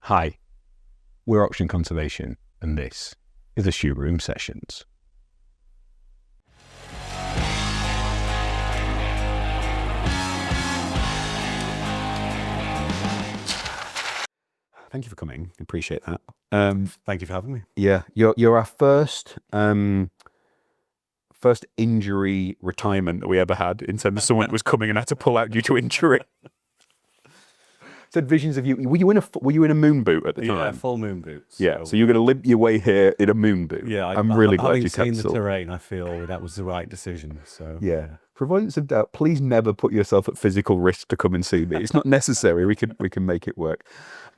Hi, we're Auction Conservation, and this is the Shoe Room Sessions. Thank you for coming. Appreciate that. Thank you for having me. Yeah, you're our first injury retirement that we ever had, in terms of someone that was coming and had to pull out due to injury. Said visions of you. Were you in a moon boot at the time? Yeah, full moon boots. Yeah, so you're going to limp your way here in a moon boot. Yeah, I'm really glad you having seen kept the terrain, I feel that was the right decision. So yeah. For avoidance of doubt, please never put yourself at physical risk to come and see me. It's not necessary. We can make it work.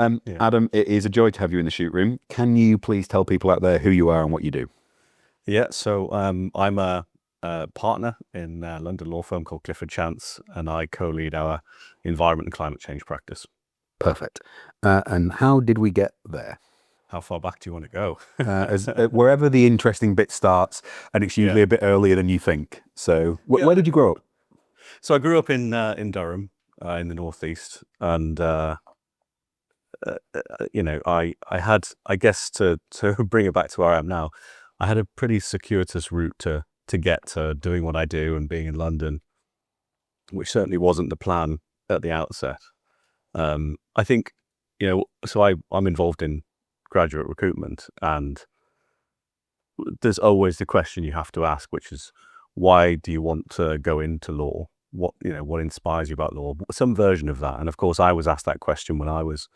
Adam, it is a joy to have you in the shoot room. Can you please tell people out there who you are and what you do? Yeah, so I'm a partner in a London law firm called Clifford Chance, and I co-lead our environment and climate change practice. Perfect. And how did we get there? How far back do you want to go? Wherever the interesting bit starts, and it's usually a bit earlier than you think. So where did you grow up? So I grew up in Durham, in the northeast, and you know, I had, I guess, to bring it back to where I am now, I had a pretty circuitous route to get to doing what I do and being in London, which certainly wasn't the plan at the outset. I think, you know, so I'm involved in graduate recruitment, and there's always the question you have to ask, which is, why do you want to go into law? What inspires you about law? Some version of that. And of course, I was asked that question when I was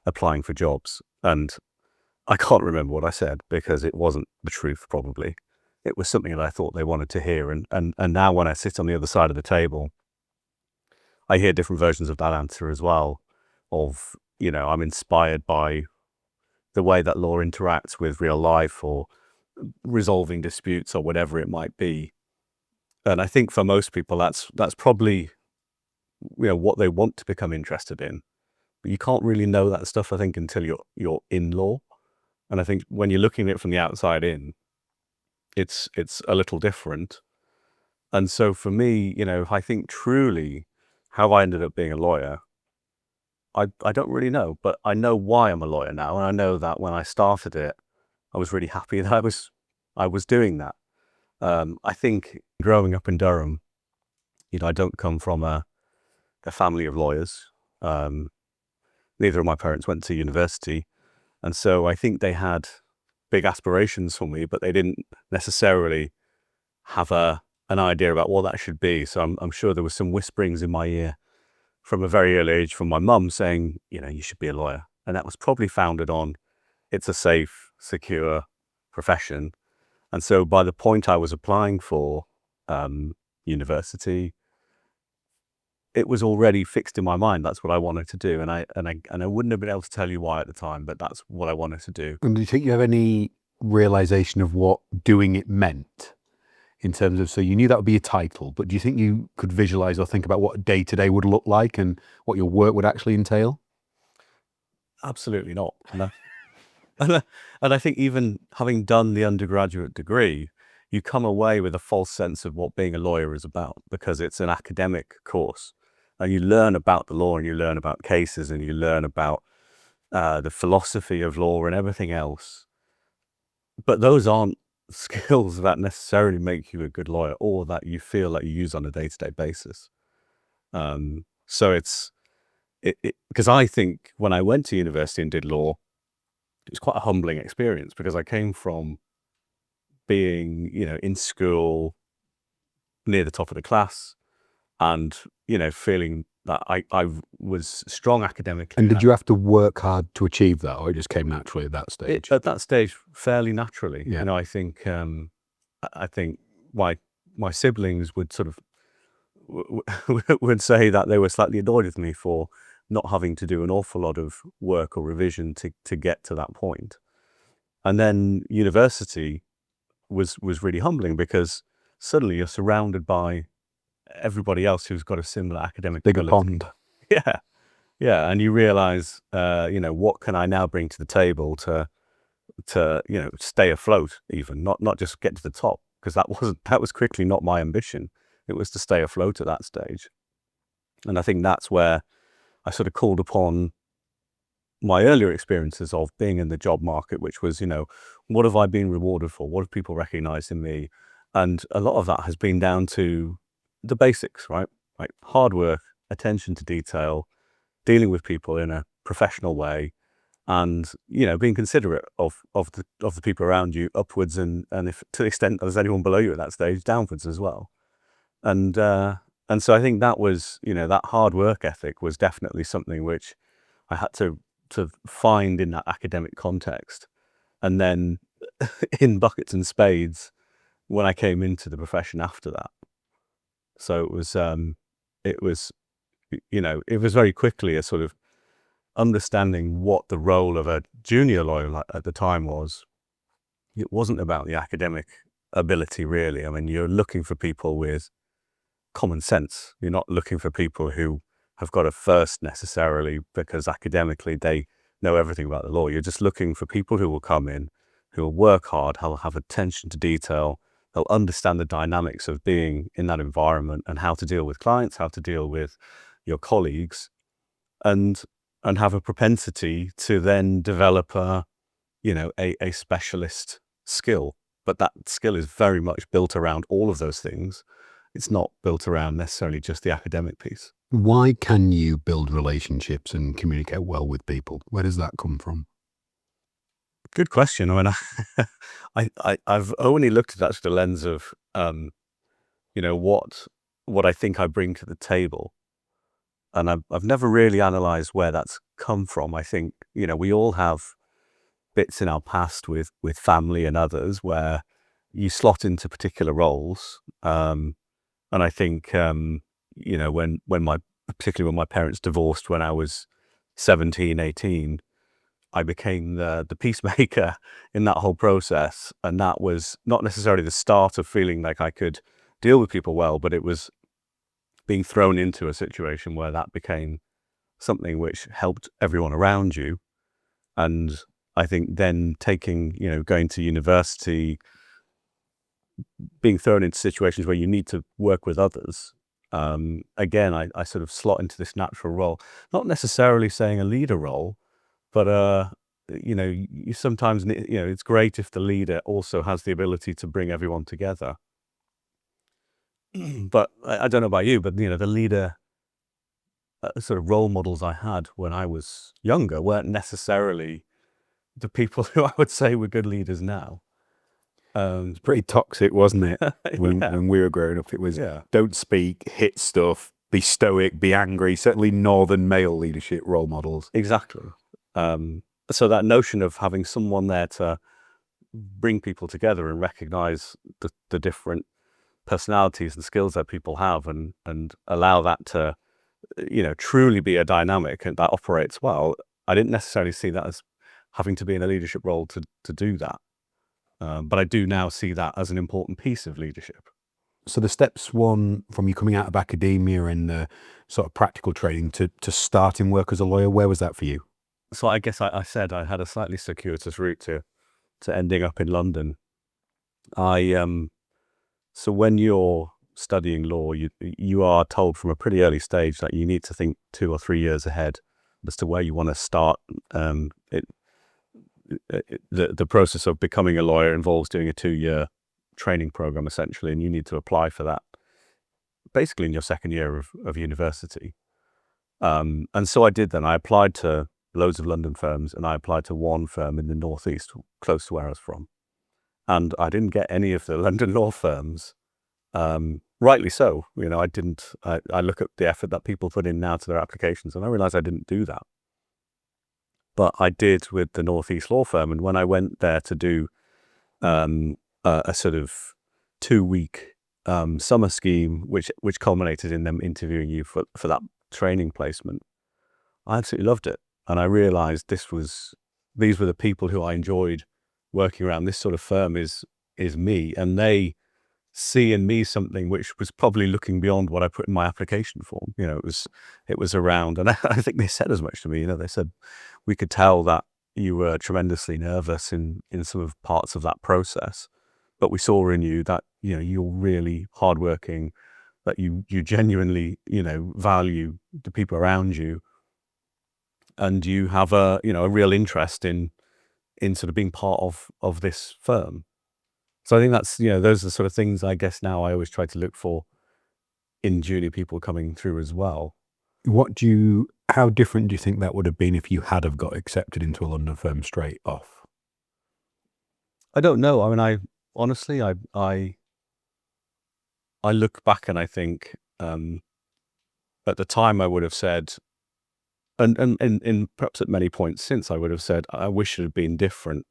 applying for jobs, and I can't remember what I said because it wasn't the truth, probably. It was something that I thought they wanted to hear. And now when I sit on the other side of the table, I hear different versions of that answer as well. Of, you know, I'm inspired by the way that law interacts with real life, or resolving disputes, or whatever it might be. And I think for most people, that's probably, you know, what they want to become interested in. But you can't really know that stuff, I think, until you're in law. And I think when you're looking at it from the outside in, it's a little different. And so for me, you know, I think truly how I ended up being a lawyer, I don't really know, but I know why I'm a lawyer now. And I know that when I started it, I was really happy that I was doing that. I think growing up in Durham, you know, I don't come from a family of lawyers. Neither of my parents went to university. And so I think they had big aspirations for me, but they didn't necessarily have an idea about what that should be. So I'm sure there was some whisperings in my ear from a very early age from my mum saying, you know, you should be a lawyer. And that was probably founded on, it's a safe, secure profession. And so by the point I was applying for university, it was already fixed in my mind. That's what I wanted to do. And I wouldn't have been able to tell you why at the time, but that's what I wanted to do. And do you think you have any realization of what doing it meant? In terms of, so you knew that would be a title, but do you think you could visualize or think about what day to day would look like and what your work would actually entail? Absolutely not. No. And I think even having done the undergraduate degree, you come away with a false sense of what being a lawyer is about, because it's an academic course and you learn about the law and you learn about cases and you learn about the philosophy of law and everything else. But those aren't skills that necessarily make you a good lawyer, or that you feel that you use on a day-to-day basis. So it's because I think when I went to university and did law, it was quite a humbling experience, because I came from being, you know, in school near the top of the class, and, you know, feeling that I was strong academically. And did you have to work hard to achieve that, or it just came naturally at that stage? At that stage, fairly naturally. Yeah. You know, I think my siblings would sort of would say that they were slightly annoyed with me for not having to do an awful lot of work or revision to get to that point. And then university was really humbling, because suddenly you're surrounded by everybody else who's got a similar academic Bigger ability. pond. Yeah. And you realize, you know, what can I now bring to the table to, you know, stay afloat, even not just get to the top, because that was quickly not my ambition. It was to stay afloat at that stage. And I think that's where I sort of called upon my earlier experiences of being in the job market, which was, what have I been rewarded for? What have people recognized in me? And a lot of that has been down to the basics, right? Like hard work, attention to detail, dealing with people in a professional way, and being considerate of the people around you, upwards, and if to the extent there's anyone below you at that stage, downwards as well. And so I think that was, that hard work ethic was definitely something which I had to find in that academic context, and then in buckets and spades when I came into the profession after that. So it was it was very quickly a sort of understanding what the role of a junior lawyer at the time was. It wasn't about the academic ability, really. I mean, you're looking for people with common sense. You're not looking for people who have got a first necessarily because academically they know everything about the law. You're just looking for people who will come in, who will work hard, who will have attention to detail, they'll understand the dynamics of being in that environment and how to deal with clients, how to deal with your colleagues, and have a propensity to then develop a specialist skill. But that skill is very much built around all of those things. It's not built around necessarily just the academic piece. Why can you build relationships and communicate well with people? Where does that come from? Good question. I mean, I've only looked at that through the lens of, what I think I bring to the table. And I've never really analyzed where that's come from. I think, we all have bits in our past with family and others where you slot into particular roles. And I think, particularly when my parents divorced when I was 17, 18, I became the peacemaker in that whole process. And that was not necessarily the start of feeling like I could deal with people well, but it was being thrown into a situation where that became something which helped everyone around you. And I think then going to university, being thrown into situations where you need to work with others. Again, I sort of slot into this natural role, not necessarily saying a leader role, but you sometimes it's great if the leader also has the ability to bring everyone together. But I don't know about you, but the leader sort of role models I had when I was younger weren't necessarily the people who I would say were good leaders now. It's pretty toxic, wasn't it? When we were growing up, it was don't speak, hit stuff, be stoic, be angry. Certainly northern male leadership role models. Exactly. So that notion of having someone there to bring people together and recognize the different personalities and skills that people have, and allow that to truly be a dynamic and that operates well. I didn't necessarily see that as having to be in a leadership role to do that. But I do now see that as an important piece of leadership. So the steps one from you coming out of academia and the sort of practical training to starting work as a lawyer, where was that for you? So I guess I said I had a slightly circuitous route to ending up in London. So when you're studying law, you are told from a pretty early stage that you need to think 2 or 3 years ahead as to where you want to start. The process of becoming a lawyer involves doing a 2-year training program essentially, and you need to apply for that basically in your second year of university. And so I did then. I applied to loads of London firms, and I applied to one firm in the northeast, close to where I was from. And I didn't get any of the London law firms. Rightly so. I look at the effort that people put in now to their applications, and I realized I didn't do that. But I did with the Northeast law firm. And when I went there to do a sort of 2-week summer scheme, which culminated in them interviewing you for that training placement, I absolutely loved it. And I realized these were the people who I enjoyed working around. This sort of firm is me, and they see in me something which was probably looking beyond what I put in my application form. It was around, and I think they said as much to me. They said, we could tell that you were tremendously nervous in some of parts of that process, but we saw in you that you're really hardworking, that you genuinely value the people around you, and you have a real interest in sort of being part of this firm. So I think that's, those are the sort of things I guess now I always try to look for in junior people coming through as well. How different do you think that would have been if you had have got accepted into a London firm straight off? I don't know. I mean, I honestly, I look back and I think at the time I would have said, and perhaps at many points since, I would have said, I wish it had been different.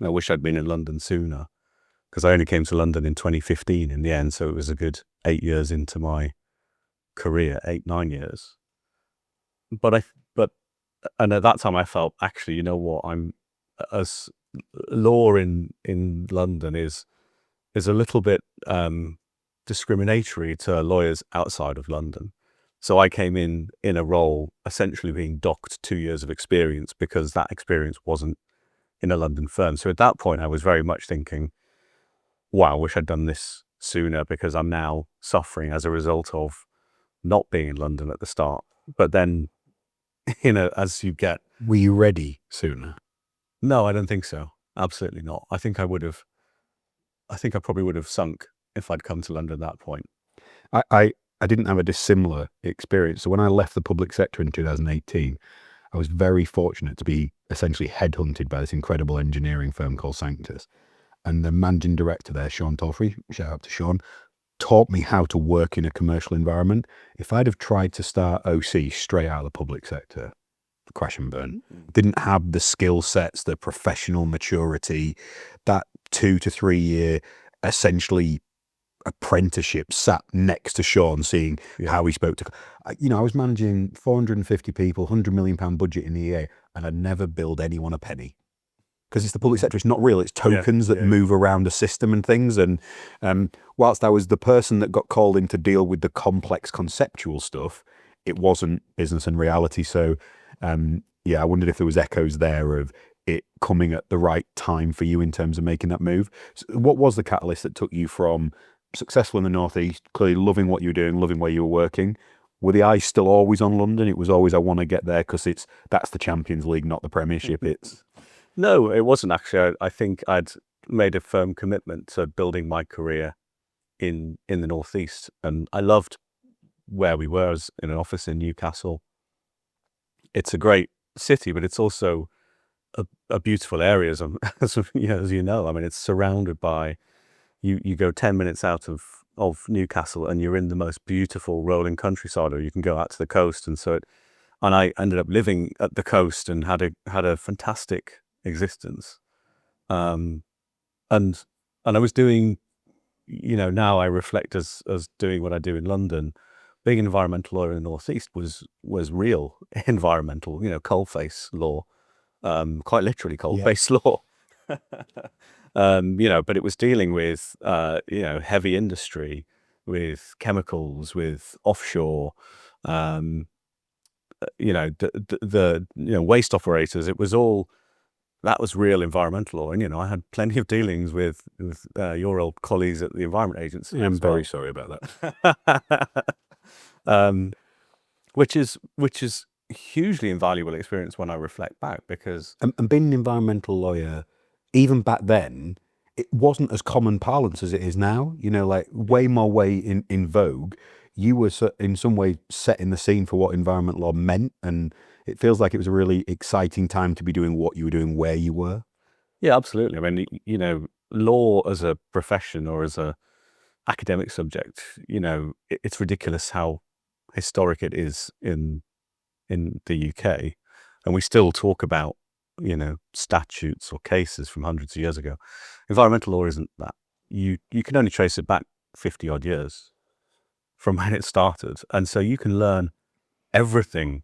I wish I'd been in London sooner, because I only came to London in 2015 in the end. So it was a good 8 years into my career, 9 years. But and at that time I felt, actually, you know what, as law in London is a little bit discriminatory to lawyers outside of London. So I came in a role essentially being docked 2 years of experience because that experience wasn't in a London firm. So at that point I was very much thinking, wow, I wish I'd done this sooner, because I'm now suffering as a result of not being in London at the start. But then, as you get... Were you ready sooner? No, I don't think so. Absolutely not. I think I probably would have sunk if I'd come to London at that point. I didn't have a dissimilar experience. So when I left the public sector in 2018, I was very fortunate to be essentially headhunted by this incredible engineering firm called Sanctus. And the managing director there, Sean Tolfrey, shout out to Sean, taught me how to work in a commercial environment. If I'd have tried to start OC straight out of the public sector, crash and burn. Didn't have the skill sets, the professional maturity, that 2 to 3 year essentially apprenticeship, sat next to Sean, seeing how he spoke to, I was managing 450 people, £100 million budget in the EA, and I'd never billed anyone a penny. Because it's the public sector, it's not real, it's tokens that move around a system and things. And whilst I was the person that got called in to deal with the complex conceptual stuff, it wasn't business and reality. So I wondered if there was echoes there of it coming at the right time for you in terms of making that move. So what was the catalyst that took you from successful in the Northeast, clearly loving what you were doing, loving where you were working? Were the eyes still always on London? It was always, I want to get there because that's the Champions League, not the Premiership. No, it wasn't actually. I think I'd made a firm commitment to building my career in the Northeast, and I loved where we were, as in an office in Newcastle. It's a great city, but it's also a beautiful area, as you know. I mean, it's surrounded by, you go 10 minutes out of Newcastle and you're in the most beautiful rolling countryside, or you can go out to the coast. And I ended up living at the coast and had a fantastic existence. And I was doing, now I reflect as doing what I do in London. Being an environmental lawyer in the Northeast was real environmental, coalface law, quite literally coalface law. But it was dealing with, heavy industry, with chemicals, with offshore, the waste operators. It was all, that was real environmental law. And, I had plenty of dealings with your old colleagues at the Environment Agency. Yeah, I'm very sorry about that. Which is hugely invaluable experience when I reflect back, because and being an environmental lawyer, even back then, it wasn't as common parlance as it is now. Like way more in vogue. You were in some way setting the scene for what environment law meant, and it feels like it was a really exciting time to be doing what you were doing where you were. Yeah, absolutely. I mean, law as a profession or as a academic subject, it's ridiculous how historic it is in the UK, and we still talk about statutes or cases from hundreds of years ago. Environmental law isn't that. You can only trace it back 50 odd years from when it started, and so you can learn everything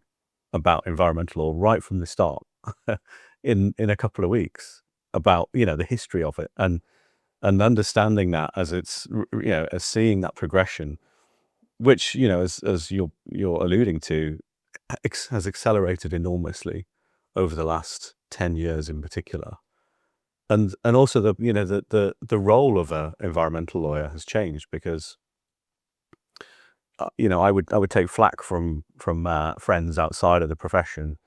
about environmental law right from the start in a couple of weeks, about the history of it, and understanding that as it's as seeing that progression, which as you're alluding to, has accelerated enormously over the last 10 years in particular. And also the role of an environmental lawyer has changed, because I would take flack from friends outside of the profession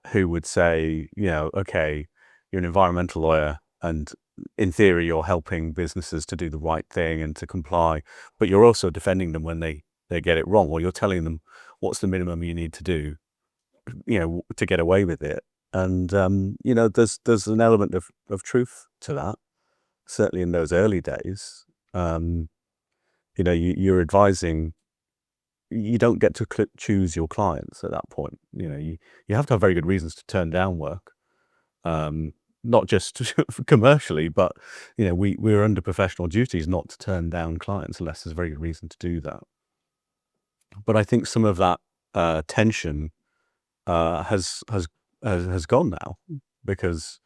who would say, okay, you're an environmental lawyer, and in theory, you're helping businesses to do the right thing and to comply, but you're also defending them when they get it wrong, or you're telling them what's the minimum you need to do, to get away with it. And, there's an element of truth to that, certainly in those early days. You're advising, you don't get to choose your clients at that point. You have to have very good reasons to turn down work. Not just commercially, but we're under professional duties not to turn down clients unless there's a very good reason to do that. But I think some of that tension has gone now, because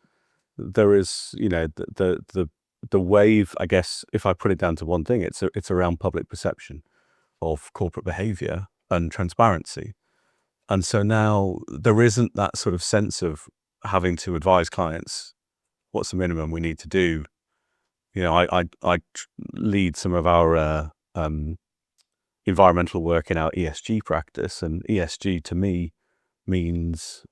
there is the wave. I guess if I put it down to one thing, it's around public perception of corporate behavior and transparency. And so now there isn't that sort of sense of having to advise clients what's the minimum we need to do. I lead some of our environmental work in our ESG practice, and ESG to me means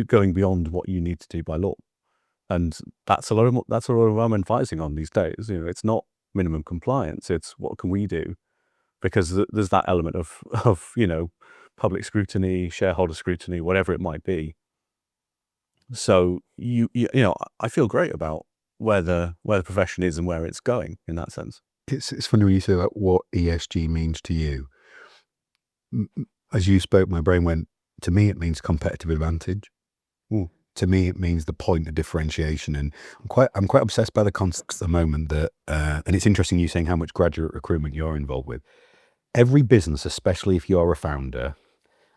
going beyond what you need to do by law. And that's a lot of what I'm advising on these days. It's not minimum compliance, it's what can we do, because there's that element of public scrutiny, shareholder scrutiny, whatever it might be. So I feel great about where the profession is and where it's going in that sense. It's funny when you say that, what ESG means to you. As you spoke, my brain went, to me it means competitive advantage. To me it means the point of differentiation, and I'm quite obsessed by the concept at the moment that and it's interesting you saying how much graduate recruitment you're involved with. Every business, especially if you're a founder,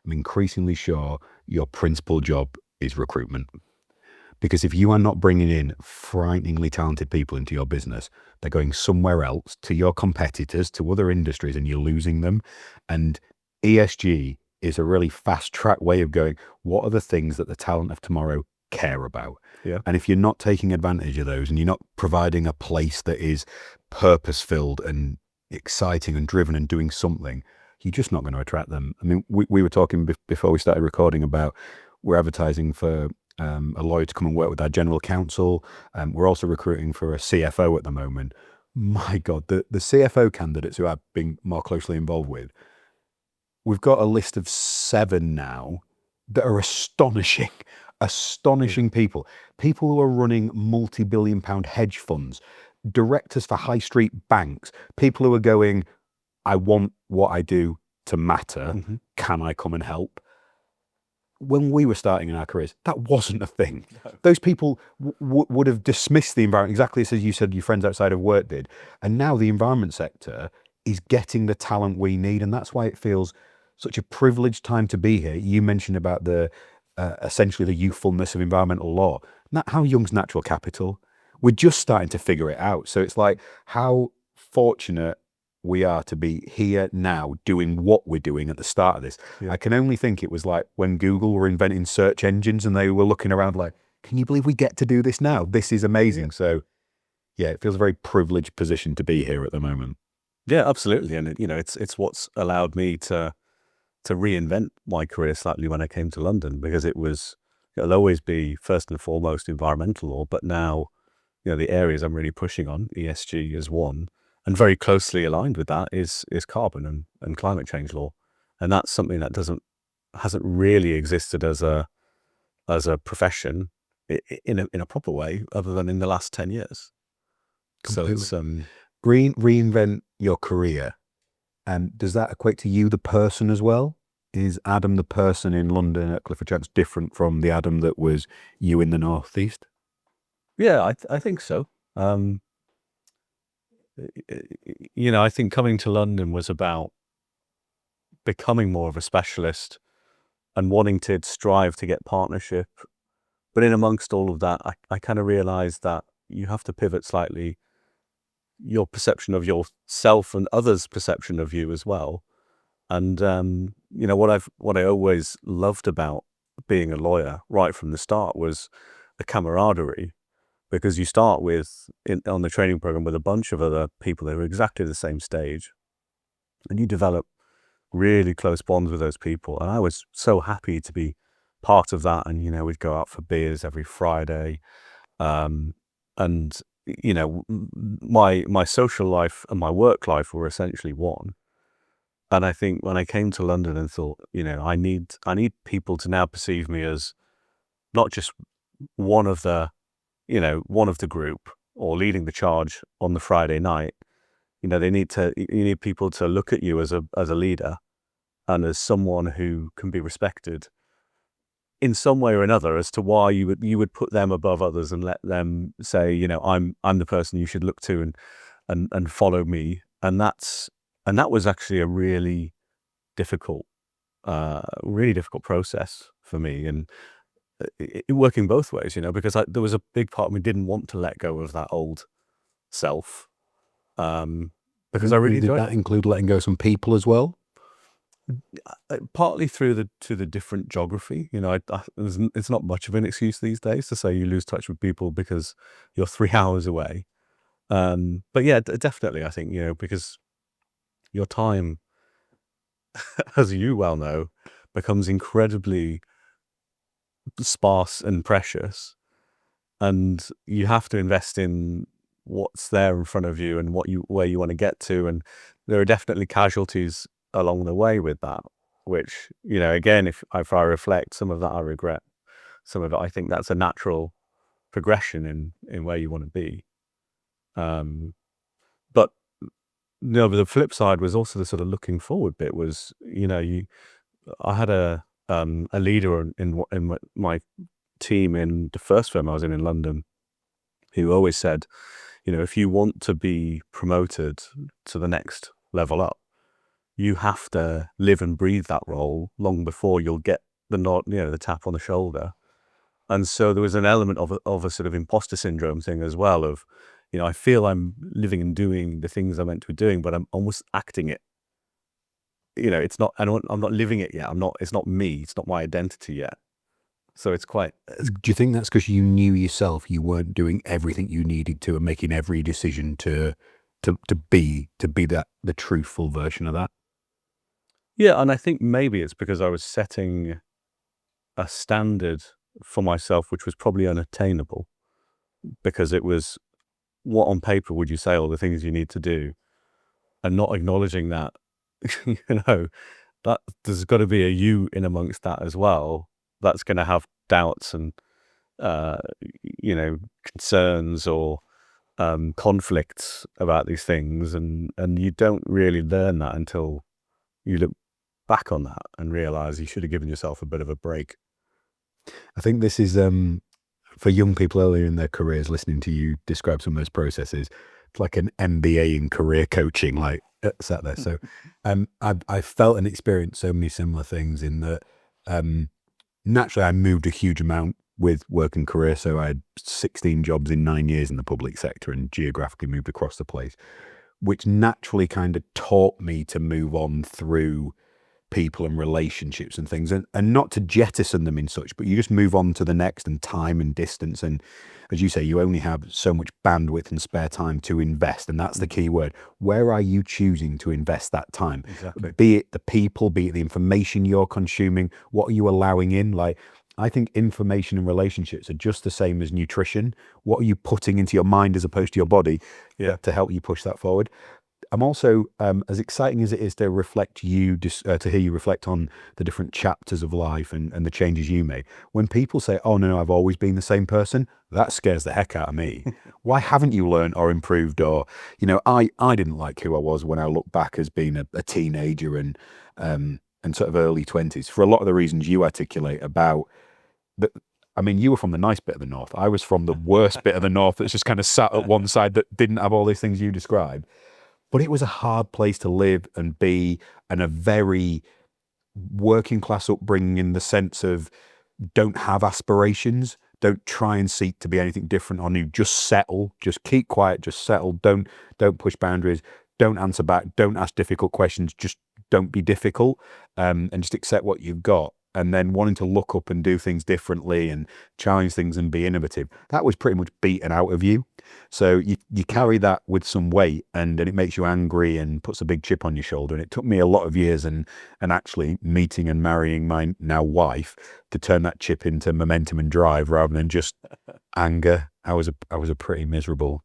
I'm increasingly sure your principal job is recruitment. Because if you are not bringing in frighteningly talented people into your business, they're going somewhere else, to your competitors, to other industries, and you're losing them. And ESG is a really fast track way of going, what are the things that the talent of tomorrow care about? Yeah. And if you're not taking advantage of those, and you're not providing a place that is purpose filled and exciting and driven and doing something, you're just not going to attract them. I mean, we were talking before we started recording about, we're advertising for a lawyer to come and work with our general counsel. We're also recruiting for a CFO at the moment. My God, the CFO candidates who I've been more closely involved with, we've got a list of 7 now that are astonishing people who are running multi-billion pound hedge funds, directors for high street banks, people who are going, I want what I do to matter. Mm-hmm. Can I come and help? When we were starting in our careers, that wasn't a thing. No. Those people would have dismissed the environment, exactly as you said your friends outside of work did. And now the environment sector is getting the talent we need. And that's why it feels such a privileged time to be here. You mentioned about the essentially the youthfulness of environmental law. How young's natural capital? We're just starting to figure it out. So it's like, how fortunate we are to be here now doing what we're doing at the start of this. Yeah. I can only think it was like when Google were inventing search engines and they were looking around like, can you believe we get to do this now? This is amazing. Yeah. So yeah, it feels a very privileged position to be here at the moment. Yeah, absolutely. And it's what's allowed me to reinvent my career slightly when I came to London, because it'll always be first and foremost environmental law, but now, the areas I'm really pushing on, ESG is one. And very closely aligned with that is carbon and climate change law, and that's something that hasn't really existed as a profession in a proper way, other than in the last 10 years. Completely. So it's reinvent your career, and does that equate to you, the person, as well? Is Adam, the person in London at Clifford Chance, different from the Adam that was you in the Northeast? Yeah, I think so. I think coming to London was about becoming more of a specialist and wanting to strive to get partnership. But in amongst all of that, I kind of realized that you have to pivot slightly your perception of yourself and others' perception of you as well. And, what I always loved about being a lawyer right from the start was the camaraderie. Because you start on the training program with a bunch of other people that are exactly the same stage, and you develop really close bonds with those people. And I was so happy to be part of that. And, we'd go out for beers every Friday. And, my social life and my work life were essentially one. And I think when I came to London and thought, I need people to now perceive me as not just one of the group or leading the charge on the Friday night. You need people to look at you as a leader and as someone who can be respected in some way or another as to why you would put them above others and let them say, I'm the person you should look to and follow me. And that was actually a really difficult process for me, and it working both ways, because there was a big part of me didn't want to let go of that old self, because I really Did enjoyed that it. include letting go of some people as well? Partly through the different geography, it's not much of an excuse these days to say you lose touch with people because you're 3 hours away. But yeah, definitely, I think, because your time, as you well know, becomes incredibly sparse and precious, and you have to invest in what's there in front of you and where you want to get to. And there are definitely casualties along the way with that, which, again, if I reflect, some of that I regret, some of it I think that's a natural progression in where you want to be. But but the flip side was also the sort of looking forward bit was, I had a leader in my team in the first firm I was in London, who always said, if you want to be promoted to the next level up, you have to live and breathe that role long before you'll get the nod, the tap on the shoulder. And so there was an element of a sort of imposter syndrome thing as well of, I feel I'm living and doing the things I'm meant to be doing, but I'm almost acting it. It's not, I'm not living it yet. It's not me. It's not my identity yet. So it's quite. Do you think that's because you knew yourself you weren't doing everything you needed to and making every decision to be the truthful version of that? Yeah, and I think maybe it's because I was setting a standard for myself which was probably unattainable, because it was, what on paper would you say all the things you need to do, and not acknowledging that, that there's got to be a you in amongst that as well, that's going to have doubts and concerns or conflicts about these things, and you don't really learn that until you look back on that and realize you should have given yourself a bit of a break. I think this is for young people earlier in their careers, listening to you describe some of those processes. It's like an MBA in career coaching, like sat there. So I felt and experienced so many similar things in that naturally I moved a huge amount with work and career. So I had 16 jobs in 9 years in the public sector and geographically moved across the place, which naturally kind of taught me to move on through people and relationships and things, and not to jettison them in such, but you just move on to the next, and time and distance. And as you say, you only have so much bandwidth and spare time to invest. And that's the key word. Where are you choosing to invest that time? Exactly. Be it the people, be it the information you're consuming, what are you allowing in? Like, I think information and relationships are just the same as nutrition. What are you putting into your mind as opposed to your body to help you push that forward? I'm also, as exciting as it is to reflect to hear you reflect on the different chapters of life and the changes you made. When people say, "Oh no, I've always been the same person," that scares the heck out of me. Why haven't you learned or improved? Or, I didn't like who I was when I look back as being a teenager and sort of early 20s for a lot of the reasons you articulate about. I mean, you were from the nice bit of the north. I was from the worst bit of the north that's just kind of sat at one side that didn't have all these things you described. But it was a hard place to live and be, and a very working class upbringing in the sense of don't have aspirations, don't try and seek to be anything different or new. Just settle, just keep quiet, just settle. Don't push boundaries. Don't answer back. Don't ask difficult questions. Just don't be difficult, and just accept what you've got. and then wanting to look up and do things differently and challenge things and be innovative, that was pretty much beaten out of you. So you carry that with some weight, and it makes you angry and puts a big chip on your shoulder. And it took me a lot of years and actually meeting and marrying my now wife to turn that chip into momentum and drive rather than just anger. I was a pretty miserable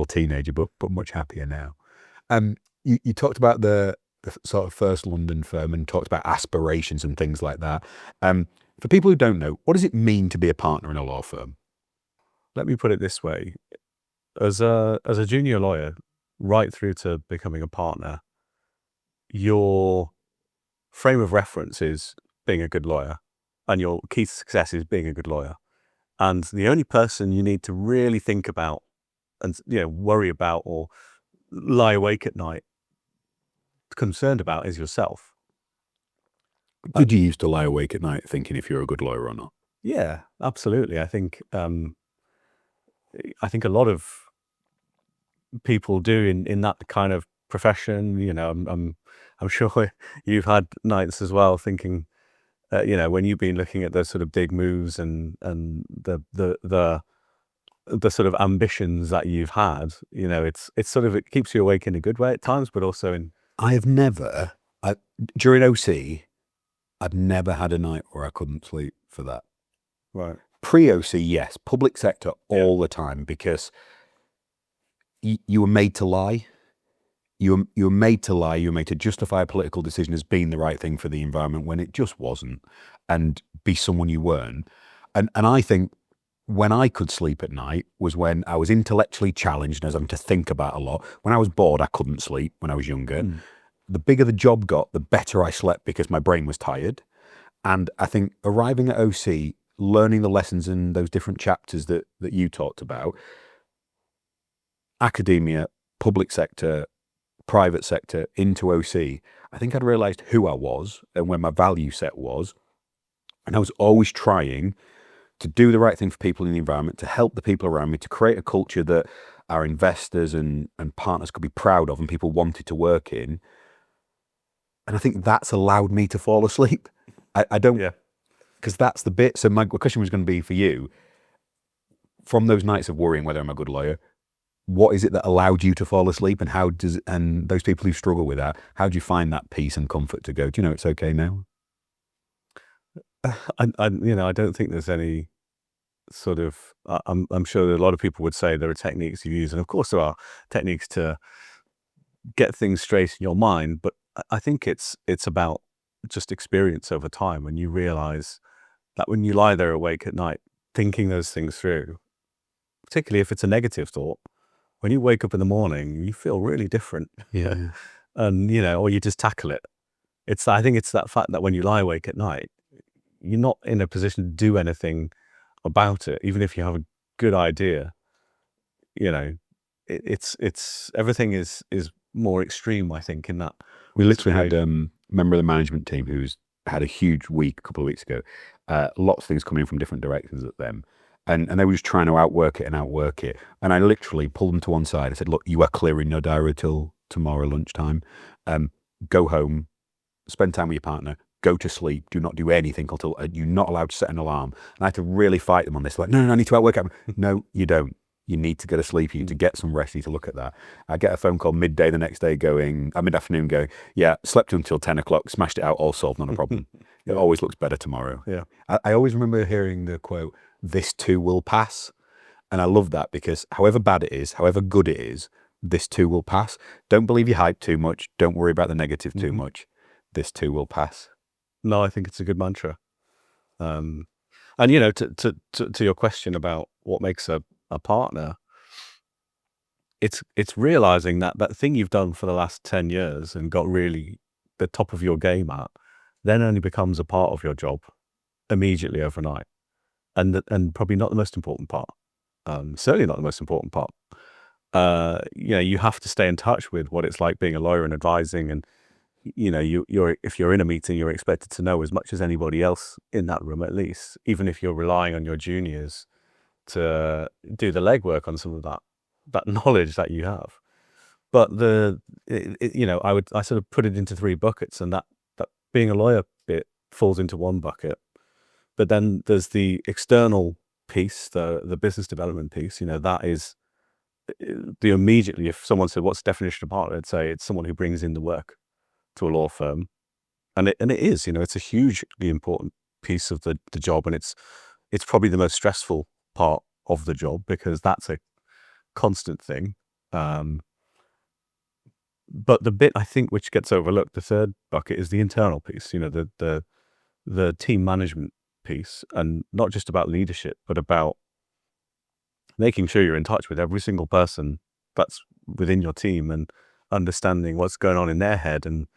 teenager, but much happier now. You talked about the sort of first London firm and talked about aspirations and things like that. For people who don't know, what does it mean to be a partner in a law firm? Let me put it this way. As a junior lawyer, right through to becoming a partner, your frame of reference is being a good lawyer, and your key to success is being a good lawyer. And the only person you need to really think about and worry about or lie awake at night concerned about is yourself. Did you used to lie awake at night thinking if you're a good lawyer or not? Yeah, absolutely. I think a lot of people do in that kind of profession. I'm sure you've had nights as well thinking, when you've been looking at those sort of big moves and the sort of ambitions that you've had. It's sort of, it keeps you awake in a good way at times, but also in. I have never, during OC, I've never had a night where I couldn't sleep for that. Right. Pre-OC, yes. Public sector all the time, because you were made to lie. You were made to lie. You were made to justify a political decision as being the right thing for the environment when it just wasn't, and be someone you weren't. And I think when I could sleep at night was when I was intellectually challenged and I was having to think about a lot. When I was bored, I couldn't sleep when I was younger. The bigger the job got, the better I slept because my brain was tired. And I think arriving at OC, learning the lessons in those different chapters that you talked about, academia, public sector, private sector, into OC, I think I'd realized who I was and where my value set was. And I was always trying to do the right thing for people in the environment, to help the people around me, to create a culture that our investors and partners could be proud of and people wanted to work in. And I think that's allowed me to fall asleep. I don't, because that's the bit. So my question was going to be for you, from those nights of worrying whether I'm a good lawyer, what is it that allowed you to fall asleep, and and those people who struggle with that, how do you find that peace and comfort to go, do you know it's okay now? I don't think there's any sort of, I'm sure that a lot of people would say there are techniques you use, and of course there are techniques to get things straight in your mind, but I think it's about just experience over time, when you realize that when you lie there awake at night thinking those things through, particularly if it's a negative thought, when you wake up in the morning, you feel really different. Yeah. And, or you just tackle it. I think it's that fact that when you lie awake at night, you're not in a position to do anything about it. Even if you have a good idea, it's everything is more extreme, I think, in that. We literally had a member of the management team who's had a huge week a couple of weeks ago. Lots of things coming from different directions at them. And they were just trying to outwork it. And I literally pulled them to one side. I said, look, you are clearing your diary till tomorrow lunchtime. Go home, spend time with your partner, go to sleep, do not do anything until you're not allowed to set an alarm. And I had to really fight them on this. Like, no, I need to outwork it. No, you don't. You need to go to sleep. You need to get some rest. You need to look at that. I get a phone call midday the next day mid-afternoon going, yeah, slept until 10 o'clock, smashed it out, all solved, not a problem. It always looks better tomorrow. Yeah. I always remember hearing the quote, this too will pass. And I love that, because however bad it is, however good it is, this too will pass. Don't believe your hype too much. Don't worry about the negative too much. This too will pass. No, I think it's a good mantra. And to your question about what makes a partner, it's realizing that thing you've done for the last 10 years and got really the top of your game at, then only becomes a part of your job immediately overnight, and probably not the most important part. Certainly not the most important part. You have to stay in touch with what it's like being a lawyer and advising, and if you're in a meeting, you're expected to know as much as anybody else in that room, at least, even if you're relying on your juniors to do the legwork on some of that knowledge that you have. But I sort of put it into three buckets, and that being a lawyer bit falls into one bucket. But then there's the external piece, the business development piece. That is the immediately, if someone said, "What's the definition of partner?" I'd say it's someone who brings in the work to a law firm, and it is. It's a hugely important piece of the job, and it's probably the most stressful part of the job because that's a constant thing. But the bit I think which gets overlooked, the third bucket, is the internal piece. The team management piece, and not just about leadership, but about making sure you're in touch with every single person that's within your team and understanding what's going on in their head and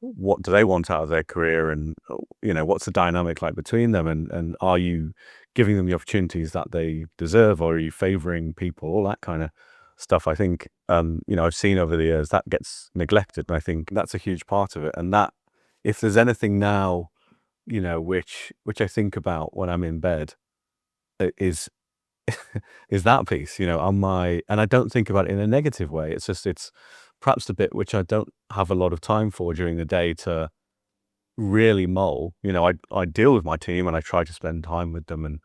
what do they want out of their career, and what's the dynamic like between them, and are you giving them the opportunities that they deserve, or are you favoring people, all that kind of stuff. I think I've seen over the years that gets neglected, and I think that's a huge part of it. And that, if there's anything now, which I think about when I'm in bed, is is that piece, and I don't think about it in a negative way. It's perhaps the bit which I don't have a lot of time for during the day to really mull. I deal with my team and I try to spend time with them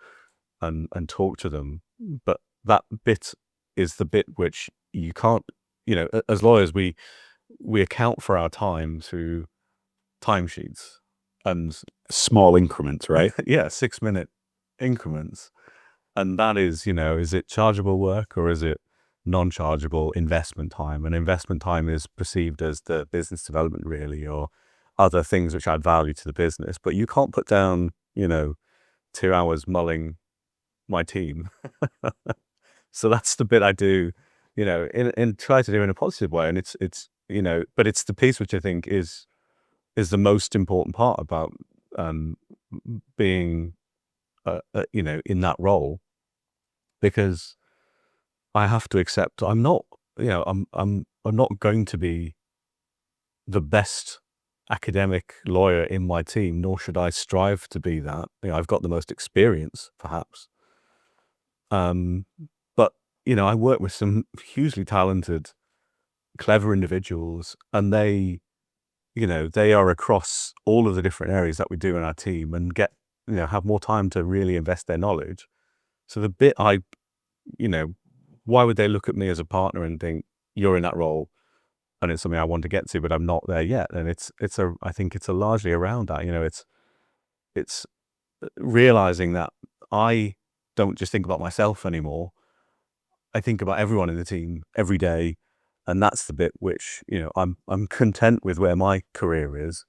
and talk to them. But that bit is the bit which you can't, as lawyers, we account for our time through timesheets and Small increments, right? yeah, 6-minute increments. And that is, is it chargeable work or is it non-chargeable investment time? And investment time is perceived as the business development, really, or other things which add value to the business. But you can't put down, 2 hours mulling my team. So that's the bit I do, and try to do in a positive way. And it's but it's the piece which I think is the most important part about being, in that role, because I have to accept I'm not, I'm not going to be the best academic lawyer in my team, nor should I strive to be that. I've got the most experience, perhaps. But I work with some hugely talented, clever individuals, and they are across all of the different areas that we do in our team, and get have more time to really invest their knowledge. So the bit why would they look at me as a partner and think you're in that role and it's something I want to get to, but I'm not there yet? And I think it's largely around that. It's realizing that I don't just think about myself anymore. I think about everyone in the team every day, and that's the bit which I'm content with where my career is,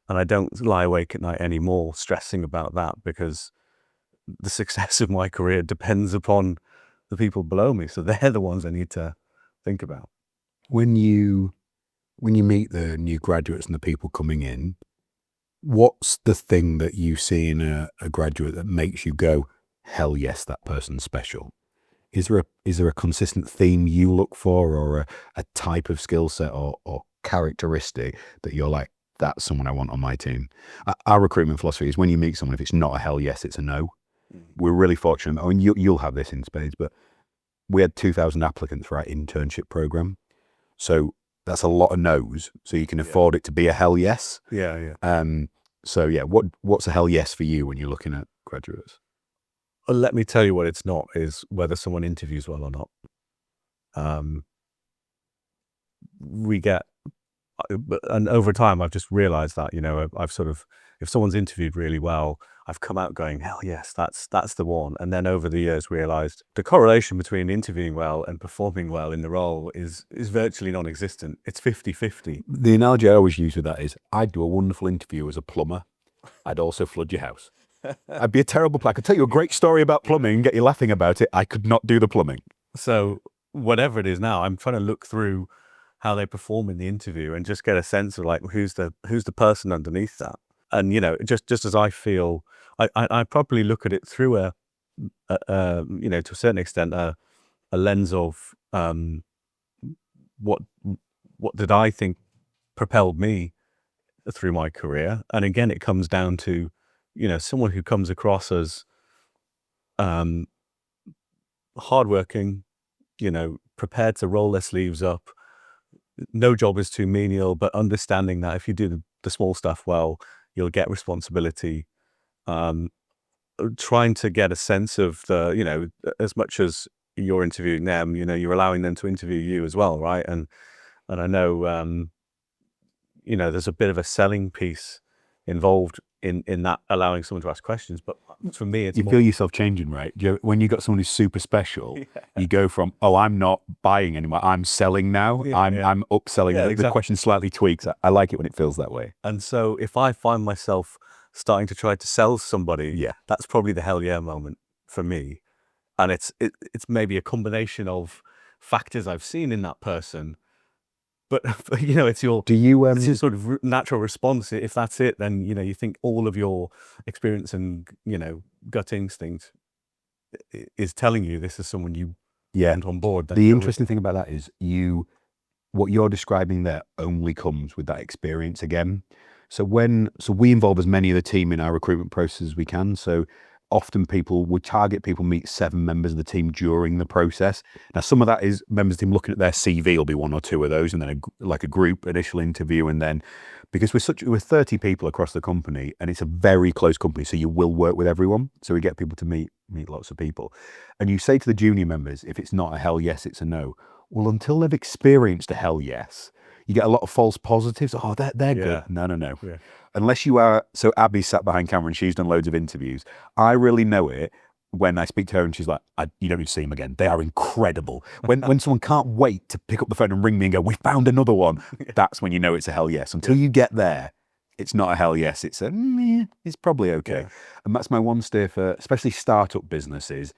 and I don't lie awake at night anymore stressing about that, because the success of my career depends upon the people below me. So they're the ones I need to think about. When you meet the new graduates and the people coming in, what's the thing that you see in a graduate that makes you go, hell yes, that person's special? Is there a consistent theme you look for, or a type of skill set or characteristic that you're like, that's someone I want on my team? Our recruitment philosophy is, when you meet someone, if it's not a hell yes, it's a no. We're really fortunate. I mean, you'll have this in spades, but we had 2,000 applicants for our internship program. So that's a lot of no's. So you can afford it to be a hell yes. Yeah. So yeah, what's a hell yes for you when you're looking at graduates? Let me tell you what it's not, is whether someone interviews well or not. And over time, I've just realized that, I've sort of, if someone's interviewed really well, I've come out going, hell yes, that's the one. And then over the years realized the correlation between interviewing well and performing well in the role is virtually non-existent. It's 50-50. The analogy I always use with that is, I'd do a wonderful interview as a plumber. I'd also flood your house. I'd be a terrible plumber. I could tell you a great story about plumbing and get you laughing about it. I could not do the plumbing. So whatever it is now, I'm trying to look through how they perform in the interview and just get a sense of like, who's the person underneath that. And, just as I feel, I probably look at it through to a certain extent, a lens of what did I think propelled me through my career. And again, it comes down to, someone who comes across as hardworking, prepared to roll their sleeves up. No job is too menial, but understanding that if you do the small stuff well, you'll get responsibility. Trying to get a sense of the, as much as you're interviewing them, you're allowing them to interview you as well, right? And I know, there's a bit of a selling piece involved in that, allowing someone to ask questions. But for me, it's You more, feel yourself changing, right? When you got someone who's super special, you go from, oh, I'm not buying anymore, I'm selling now. I'm upselling. Yeah, The exactly. question slightly tweaks. I like it when it feels that way. And so if I find myself starting to try to sell somebody, Yeah. that's probably the hell yeah moment for me. And it's maybe a combination of factors I've seen in that person, but it's your Do you it's your sort of natural response. If that's it, then you think all of your experience and gut instinct is telling you this is someone you want on board. The interesting thing about that is what you're describing there only comes with that experience again. So we involve as many of the team in our recruitment process as we can. So often we target people meet 7 members of the team during the process. Now, some of that is members of the team looking at their CV, will be 1 or 2 of those, and then a group initial interview. And then because we're 30 people across the company, and it's a very close company, so you will work with everyone. So we get people to meet lots of people. And you say to the junior members, if it's not a hell yes, it's a no. Well, until they've experienced a hell yes, you get a lot of false positives. Oh, they're good. No. Yeah. Unless you are. So Abby sat behind camera and she's done loads of interviews. I really know it when I speak to her and she's like, you don't need to see them again. They are incredible. When someone can't wait to pick up the phone and ring me and go, we found another one. That's when you know it's a hell yes. Until you get there, it's not a hell yes. It's it's probably okay. Yeah. And that's my one steer for especially startup businesses.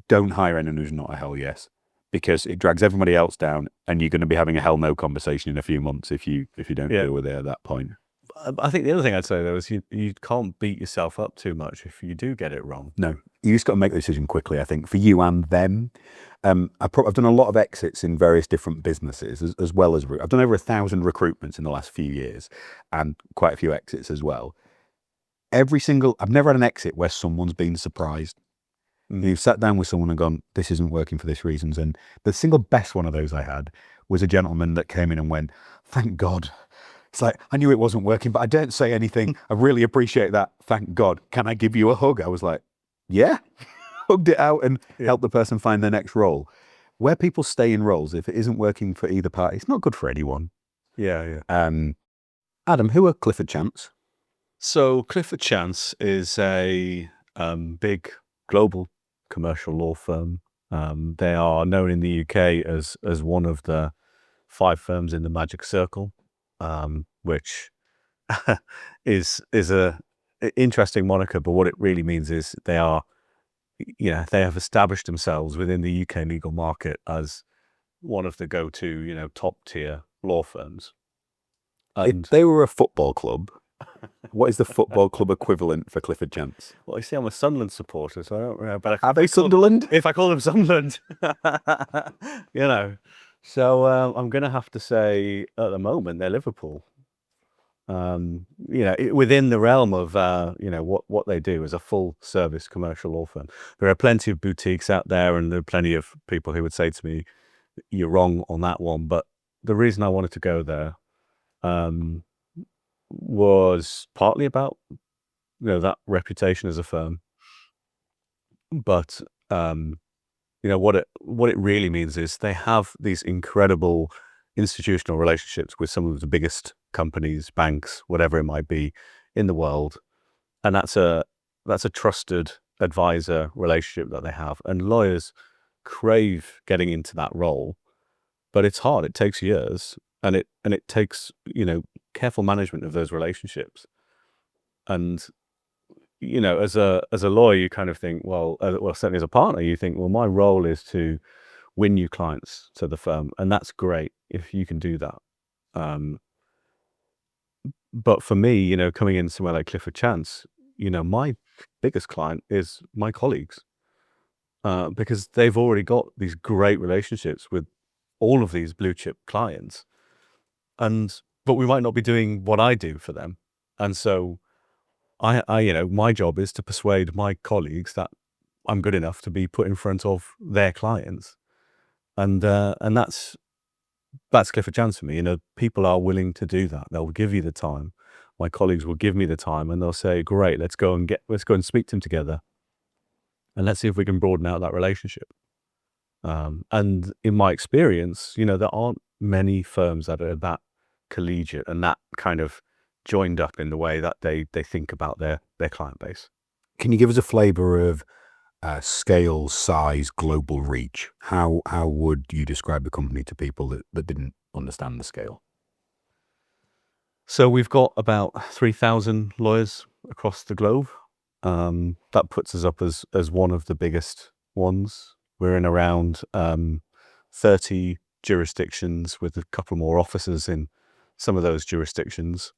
Don't hire anyone who's not a hell yes, because it drags everybody else down, and you're going to be having a hell no conversation in a few months if you don't deal with it at that point. I think the other thing I'd say though is you can't beat yourself up too much if you do get it wrong. No, you just got to make the decision quickly, I think, for you and them. I've done a lot of exits in various different businesses, as well as I've done over 1,000 recruitments in the last few years, and quite a few exits as well. I've never had an exit where someone's been surprised. You've sat down with someone and gone, this isn't working for this reasons. And the single best one of those I had was a gentleman that came in and went, thank God. It's like, I knew it wasn't working, but I don't say anything. I really appreciate that. Thank God. Can I give you a hug? I was like, yeah. Hugged it out and helped the person find their next role. Where people stay in roles, if it isn't working for either party, it's not good for anyone. Yeah. Adam, who are Clifford Chance? So Clifford Chance is a big global commercial law firm. They are known in the UK as one of the 5 firms in the Magic Circle, which is a interesting moniker. But what it really means is they have established themselves within the UK legal market as one of the go-to, top tier law firms. And if they were a football club, what is the football club equivalent for Clifford Chance? Well, you see, I'm a Sunderland supporter, so I don't know. But Are they Sunderland? If I call them Sunderland, So I'm going to have to say, at the moment, they're Liverpool. Within the realm of what they do as a full service commercial law firm. There are plenty of boutiques out there, and there are plenty of people who would say to me, "You're wrong on that one." But the reason I wanted to go there was partly about that reputation as a firm, but what it really means is they have these incredible institutional relationships with some of the biggest companies, banks, whatever it might be in the world, and that's a trusted advisor relationship that they have. And lawyers crave getting into that role, but it's hard. It takes years, and it takes careful management of those relationships. And as a lawyer, you kind of think, well, certainly as a partner, you think, well, my role is to win new clients to the firm, and that's great if you can do that. But for me, coming in somewhere like Clifford Chance, my biggest client is my colleagues, because they've already got these great relationships with all of these blue chip clients, but we might not be doing what I do for them, and so my job is to persuade my colleagues that I'm good enough to be put in front of their clients, and that's Clifford Chance for me. People are willing to do that. They'll give you the time. my colleagues will give me the time and they'll say, great, let's go and speak to them together. And let's see if we can broaden out that relationship. And in my experience, there aren't many firms that are that collegiate and that kind of joined up in the way that they think about their client base. Can you give us a flavor of scale, size, global reach? How would you describe the company to people that didn't understand the scale? So we've got about 3,000 lawyers across the globe. That puts us up as one of the biggest ones. We're in around 30 jurisdictions with a couple more offices in some of those jurisdictions.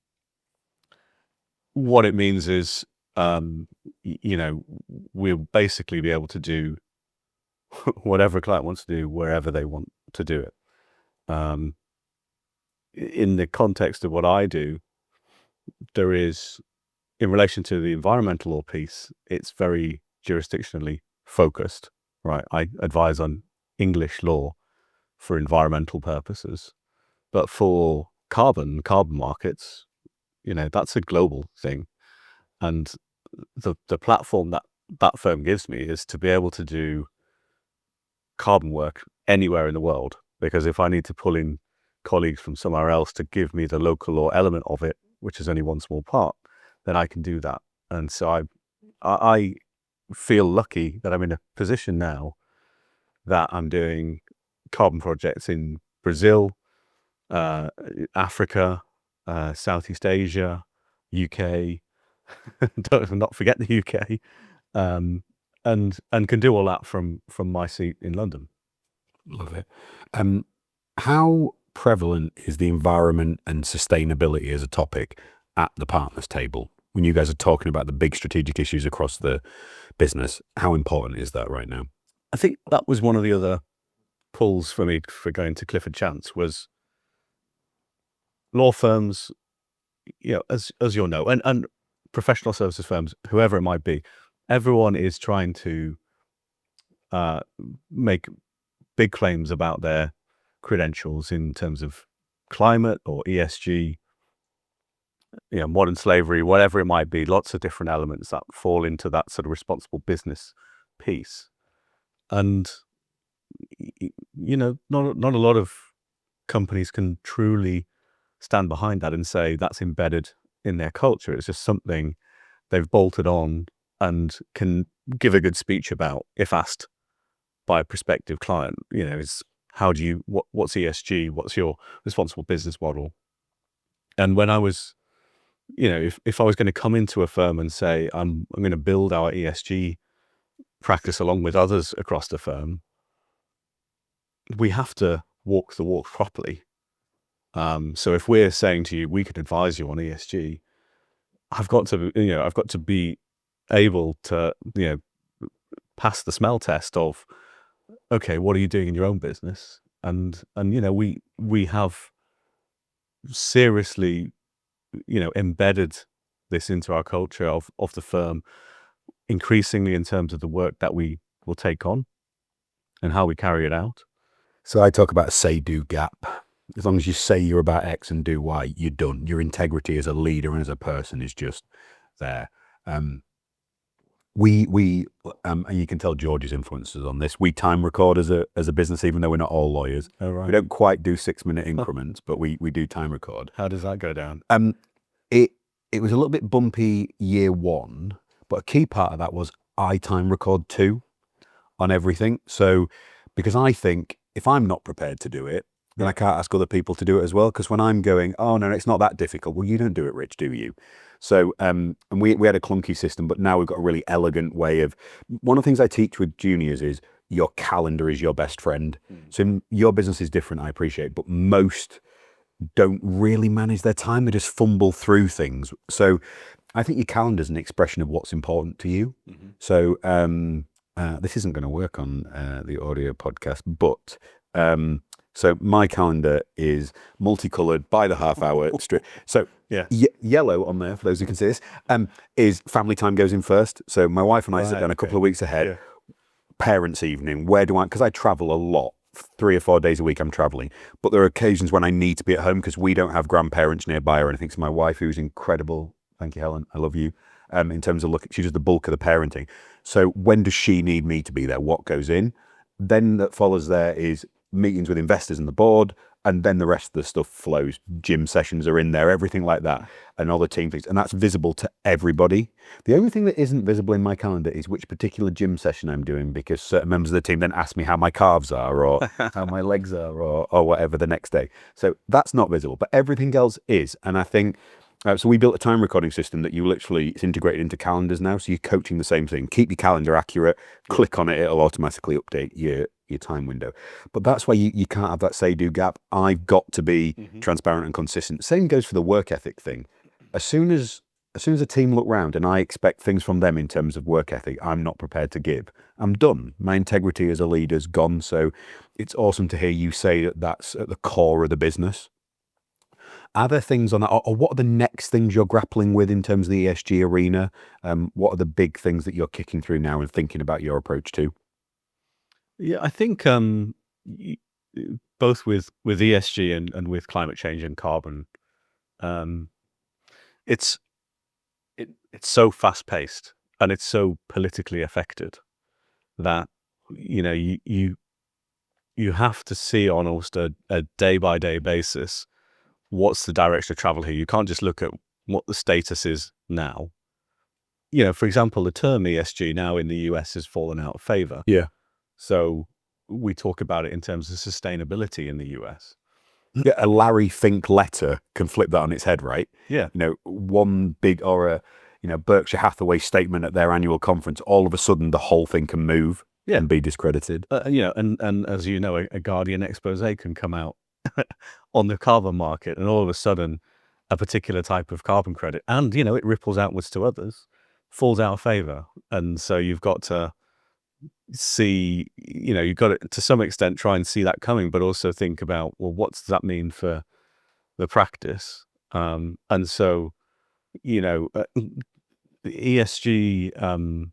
What it means is, we'll basically be able to do whatever a client wants to do wherever they want to do it. In the context of what I do, there is, in relation to the environmental law piece, it's very jurisdictionally focused, right? I advise on English law for environmental purposes, but for carbon markets, that's a global thing. And the platform that firm gives me is to be able to do carbon work anywhere in the world, because if I need to pull in colleagues from somewhere else to give me the local law element of it, which is only one small part, then I can do that. And so I feel lucky that I'm in a position now that I'm doing carbon projects in Brazil, Africa, Southeast Asia, UK, don't not forget the UK, and can do all that from my seat in London. Love it. How prevalent is the environment and sustainability as a topic at the partners table when you guys are talking about the big strategic issues across the business? How important is that right now? I think that was one of the other pulls for me for going to Clifford Chance, was law firms, as you'll know, and professional services firms, whoever it might be, everyone is trying to make big claims about their credentials in terms of climate or ESG, modern slavery, whatever it might be, lots of different elements that fall into that sort of responsible business piece. And, not a lot of companies can truly stand behind that and say that's embedded in their culture. It's just something they've bolted on and can give a good speech about if asked by a prospective client. Is how do you, what's ESG? What's your responsible business model? And when I was, if I was going to come into a firm and say, I'm going to build our ESG practice along with others across the firm, we have to walk the walk properly. So if we're saying to you, we can advise you on ESG, I've got to be able to, pass the smell test of, okay, what are you doing in your own business? And we have seriously, embedded this into our culture of the firm, increasingly in terms of the work that we will take on and how we carry it out. So I talk about a say-do gap. As long as you say you're about X and do Y, you're done. Your integrity as a leader and as a person is just there. And you can tell George's influences on this. We time record as a business, even though we're not all lawyers. Oh, right. We don't quite do 6-minute increments, but we do time record. How does that go down? It was a little bit bumpy year one, but a key part of that was I time record too on everything. So, because I think if I'm not prepared to do it, then I can't ask other people to do it as well. Because when I'm going, oh no, it's not that difficult. Well, you don't do it, Rich, do you? So, and we had a clunky system, but now we've got a really elegant way of. One of the things I teach with juniors is your calendar is your best friend. So your business is different, I appreciate, but most don't really manage their time. They just fumble through things. So I think your calendar is an expression of what's important to you. Mm-hmm. So this isn't going to work on the audio podcast, but so my calendar is multicolored by the half hour strip. So yellow on there, for those who can see this, is family time goes in first. So my wife and I sit down a couple of weeks ahead. Yeah. Parents' evening, where do I, because I travel a lot 3 or 4 days a week I'm traveling, but there are occasions when I need to be at home because we don't have grandparents nearby or anything. So my wife, who's incredible, thank you, Helen, I love you, in terms of looking, she does the bulk of the parenting. So when does she need me to be there? What goes in? Then that follows there is meetings with investors and the board, and then the rest of the stuff flows. Gym sessions are in there, everything like that, and all the team things, and that's visible to everybody. The only thing that isn't visible in my calendar is which particular gym session I'm doing, because certain members of the team then ask me how my calves are or how my legs are or whatever the next day. So that's not visible, but everything else is. And I think so we built a time recording system that you literally, it's integrated into calendars now. So you're coaching the same thing. Keep your calendar accurate, click on it, it'll automatically update your time window. But that's why you can't have that say-do gap. I've got to be transparent and consistent. Same goes for the work ethic thing. As soon as a team look round and I expect things from them in terms of work ethic I'm not prepared to give, I'm done. My integrity as a leader's gone. So it's awesome to hear you say that that's at the core of the business. Are there things on that, or what are the next things you're grappling with in terms of the ESG arena? What are the big things that you're kicking through now and thinking about your approach to? Yeah, I think both with ESG and with climate change and carbon, um, it's so fast paced and it's so politically affected that you have to see on almost a day by day basis what's the direction of travel here. You can't just look at what the status is now. For example, the term ESG now in the US has fallen out of favor. Yeah. So we talk about it in terms of sustainability in the US. Yeah, a Larry Fink letter can flip that on its head, right? Yeah. One big, or a Berkshire Hathaway statement at their annual conference, all of a sudden the whole thing can move and be discredited. And as you know, a Guardian expose can come out on the carbon market, and all of a sudden a particular type of carbon credit, and it ripples outwards to others, falls out of favor. And so you've got to see, you've got to some extent try and see that coming, but also think about, well, what does that mean for the practice? And so, the ESG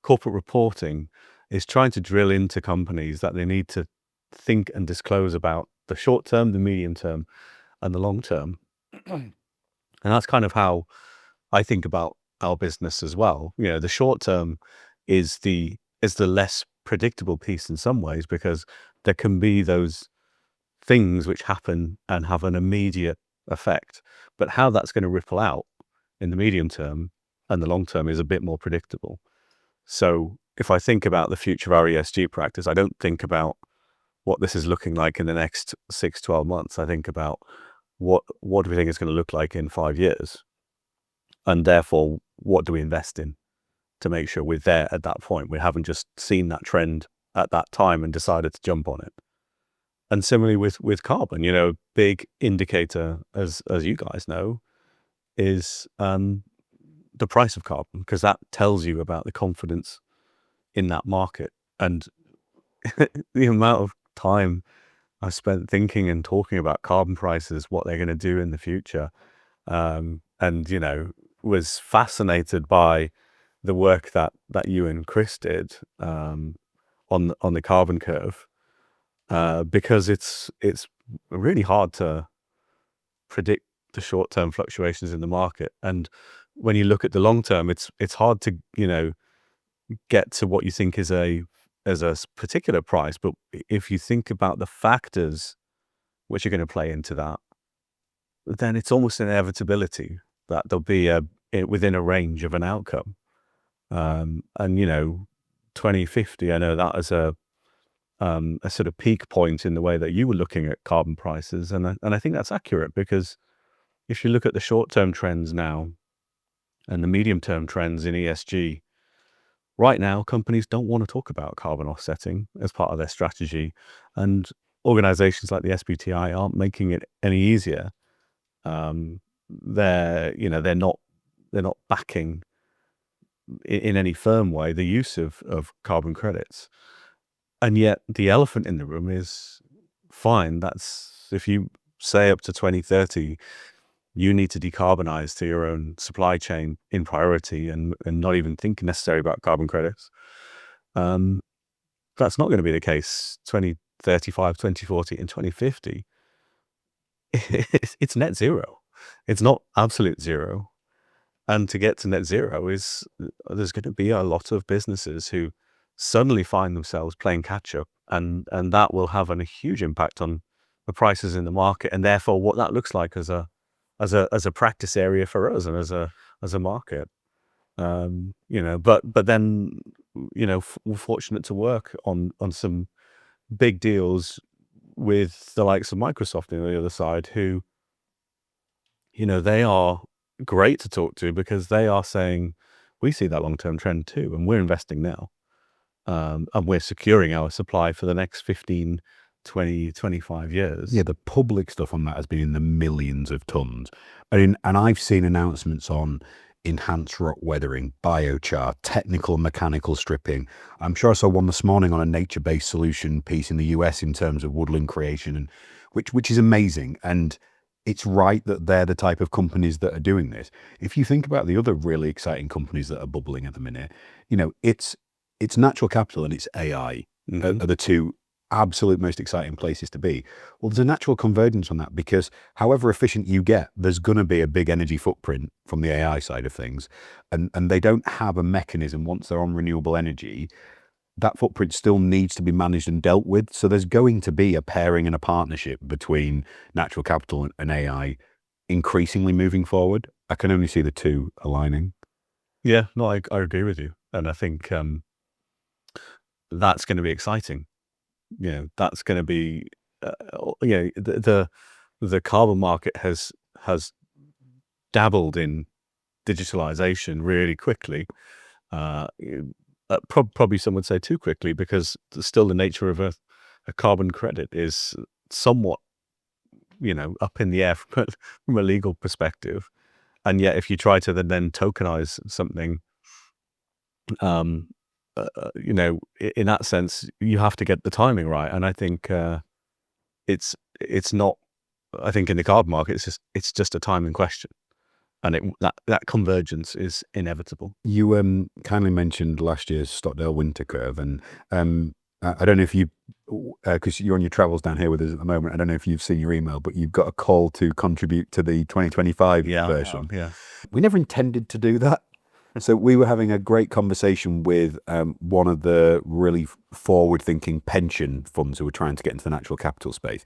corporate reporting is trying to drill into companies that they need to think and disclose about the short term, the medium term, and the long term. And that's kind of how I think about our business as well. The short term is the less predictable piece in some ways, because there can be those things which happen and have an immediate effect, but how that's going to ripple out in the medium term and the long term is a bit more predictable. So if I think about the future of our ESG practice, I don't think about what this is looking like in the next 6-12 months. I think about what do we think it's going to look like in 5 years, and therefore what do we invest in to make sure we're there at that point. We haven't just seen that trend at that time and decided to jump on it. And similarly with carbon, big indicator, as you guys know, is the price of carbon, because that tells you about the confidence in that market. And the amount of time I spent thinking and talking about carbon prices, what they're going to do in the future, and was fascinated by the work that you and Chris did on the carbon curve, because it's really hard to predict the short-term fluctuations in the market. And when you look at the long term, it's hard to get to what you think is a particular price. But if you think about the factors which are going to play into that, then it's almost an inevitability that there'll be within a range of an outcome. And 2050, I know that as a sort of peak point in the way that you were looking at carbon prices, and I think that's accurate, because if you look at the short-term trends now and the medium-term trends in ESG, right now companies don't want to talk about carbon offsetting as part of their strategy, and organizations like the SBTI aren't making it any easier. They're not backing in any firm way the use of carbon credits. And yet the elephant in the room is, fine, that's, if you say up to 2030 you need to decarbonize to your own supply chain in priority, and not even think necessarily about carbon credits, that's not going to be the case 2035, 2040, and 2050, it's net zero. It's not absolute zero. And to get to net zero there's going to be a lot of businesses who suddenly find themselves playing catch up, and that will have a huge impact on the prices in the market, and therefore what that looks like as a practice area for us and as a market. But then, we're fortunate to work on some big deals with the likes of Microsoft on the other side, who, they are great to talk to because they are saying, we see that long-term trend too, and we're investing now. And we're securing our supply for the next 15, 20, 25 years. Yeah, the public stuff on that has been in the millions of tons. And I've seen announcements on enhanced rock weathering, biochar, technical mechanical stripping. I'm sure I saw one this morning on a nature-based solution piece in the US in terms of woodland creation, and which is amazing. And it's right that they're the type of companies that are doing this. If you think about the other really exciting companies that are bubbling at the minute, it's natural capital and it's AI are the two absolute most exciting places to be. Well, there's a natural convergence on that, because however efficient you get, there's going to be a big energy footprint from the AI side of things. And they don't have a mechanism once they're on renewable energy. That footprint still needs to be managed and dealt with. So there's going to be a pairing and a partnership between natural capital and AI increasingly moving forward. I can only see the two aligning. Yeah, no, I agree with you. And I think that's going to be exciting. That's going to be, the carbon market has dabbled in digitalization really quickly. Probably some would say too quickly, because still the nature of a carbon credit is somewhat, up in the air from a legal perspective. And yet, if you try to then tokenize something, in that sense, you have to get the timing right. And I think it's not. I think in the carbon market, it's just a timing question, and that convergence is inevitable. You kindly mentioned last year's Stockdale winter curve, and I don't know if you, because you're on your travels down here with us at the moment, I don't know if you've seen your email, but you've got a call to contribute to the 2025 version. Yeah. We never intended to do that. So we were having a great conversation with one of the really forward-thinking pension funds who were trying to get into the natural capital space.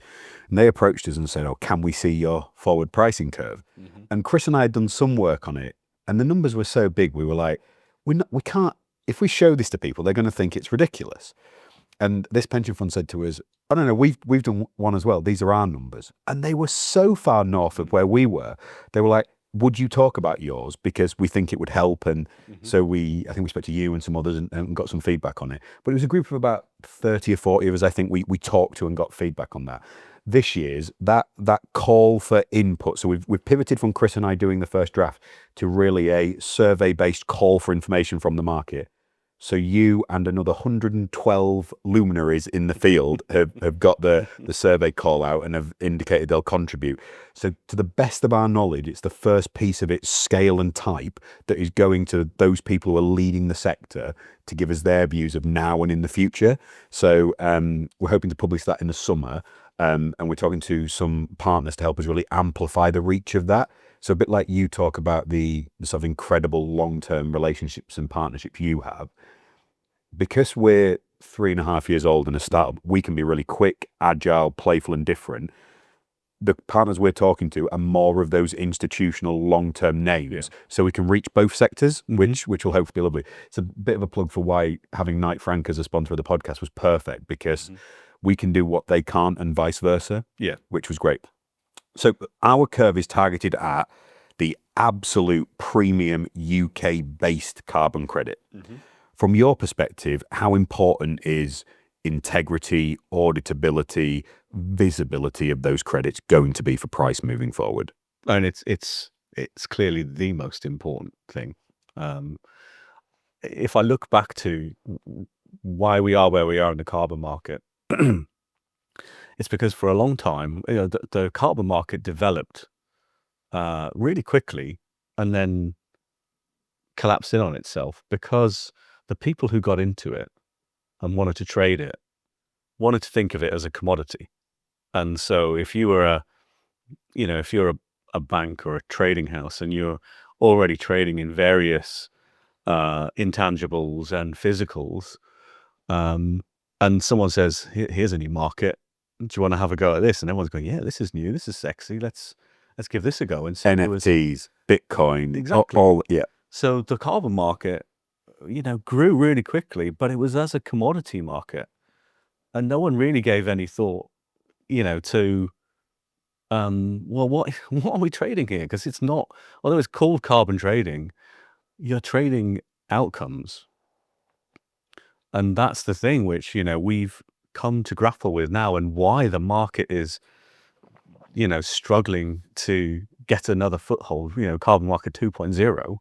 And they approached us and said, "Oh, can we see your forward pricing curve?" And Chris and I had done some work on it, and the numbers were so big, we were like, we can't, if we show this to people, they're going to think it's ridiculous. And this pension fund said to us, "I don't know, we've done one as well. These are our numbers." And they were so far north of where we were. They were like, "Would you talk about yours? Because we think it would help." And so I think we spoke to you and some others and got some feedback on it. But it was a group of about 30 or 40 of us, I think we talked to and got feedback on that. This year's, that call for input. So we've pivoted from Chris and I doing the first draft to really a survey-based call for information from the market. So you and another 112 luminaries in the field have got the survey call out and have indicated they'll contribute. So to the best of our knowledge, it's the first piece of its scale and type that is going to those people who are leading the sector to give us their views of now and in the future. So we're hoping to publish that in the summer. And we're talking to some partners to help us really amplify the reach of that. So a bit like you talk about the sort of incredible long-term relationships and partnerships you have, because we're 3.5 years old and a startup, we can be really quick, agile, playful, and different. The partners we're talking to are more of those institutional long-term names, so we can reach both sectors, which will hopefully be lovely. It's a bit of a plug for why having Knight Frank as a sponsor of the podcast was perfect, because we can do what they can't and vice versa, which was great. So our curve is targeted at the absolute premium UK-based carbon credit. From your perspective, how important is integrity, auditability, visibility of those credits going to be for price moving forward? And it's clearly the most important thing. If I look back to why we are where we are in the carbon market, it's because for a long time, the carbon market developed really quickly and then collapsed in on itself, because the people who got into it and wanted to trade it wanted to think of it as a commodity. And so if you were a bank or a trading house and you're already trading in various intangibles and physicals, and someone says, here's a new market, do you want to have a go at this? And everyone's going, yeah, this is new, this is sexy, let's give this a go. And so NFTs, Bitcoin, exactly. yeah. So the carbon market, grew really quickly, but it was as a commodity market, and no one really gave any thought, to well, what are we trading here? Because it's not, although it's called carbon trading, you're trading outcomes. And that's the thing which, we've come to grapple with now, and why the market is, struggling to get another foothold, carbon market 2.0,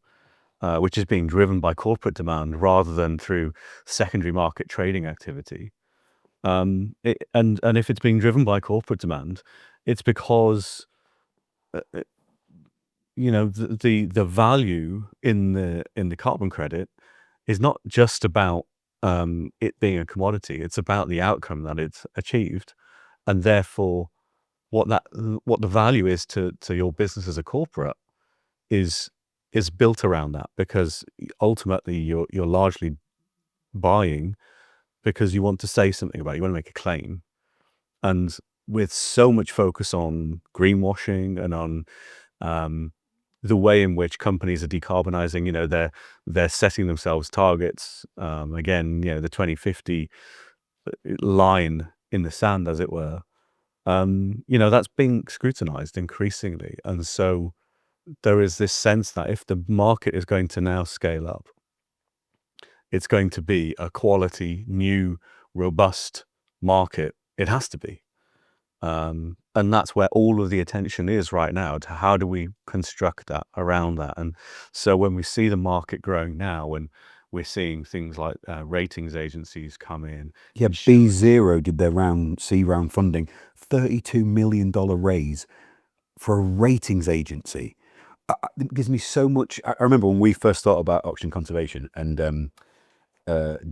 which is being driven by corporate demand rather than through secondary market trading activity. And if it's being driven by corporate demand, it's because the value in the carbon credit is not just about it being a commodity. It's about the outcome that it's achieved, and therefore what the value is to your business as a corporate is built around that, because ultimately you're largely buying because you want to say something about it, you want to make a claim. And with so much focus on greenwashing and on the way in which companies are decarbonizing, they're setting themselves targets. Again, the 2050 line in the sand, as it were. That's being scrutinized increasingly, and so there is this sense that if the market is going to now scale up, it's going to be a quality, new, robust market. It has to be. And that's where all of the attention is right now, to how do we construct that around that. And so when we see the market growing now, and we're seeing things like ratings agencies come in. Yeah, B0 did their C round funding, $32 million raise for a ratings agency. It gives me so much. I remember when we first thought about auction conservation, and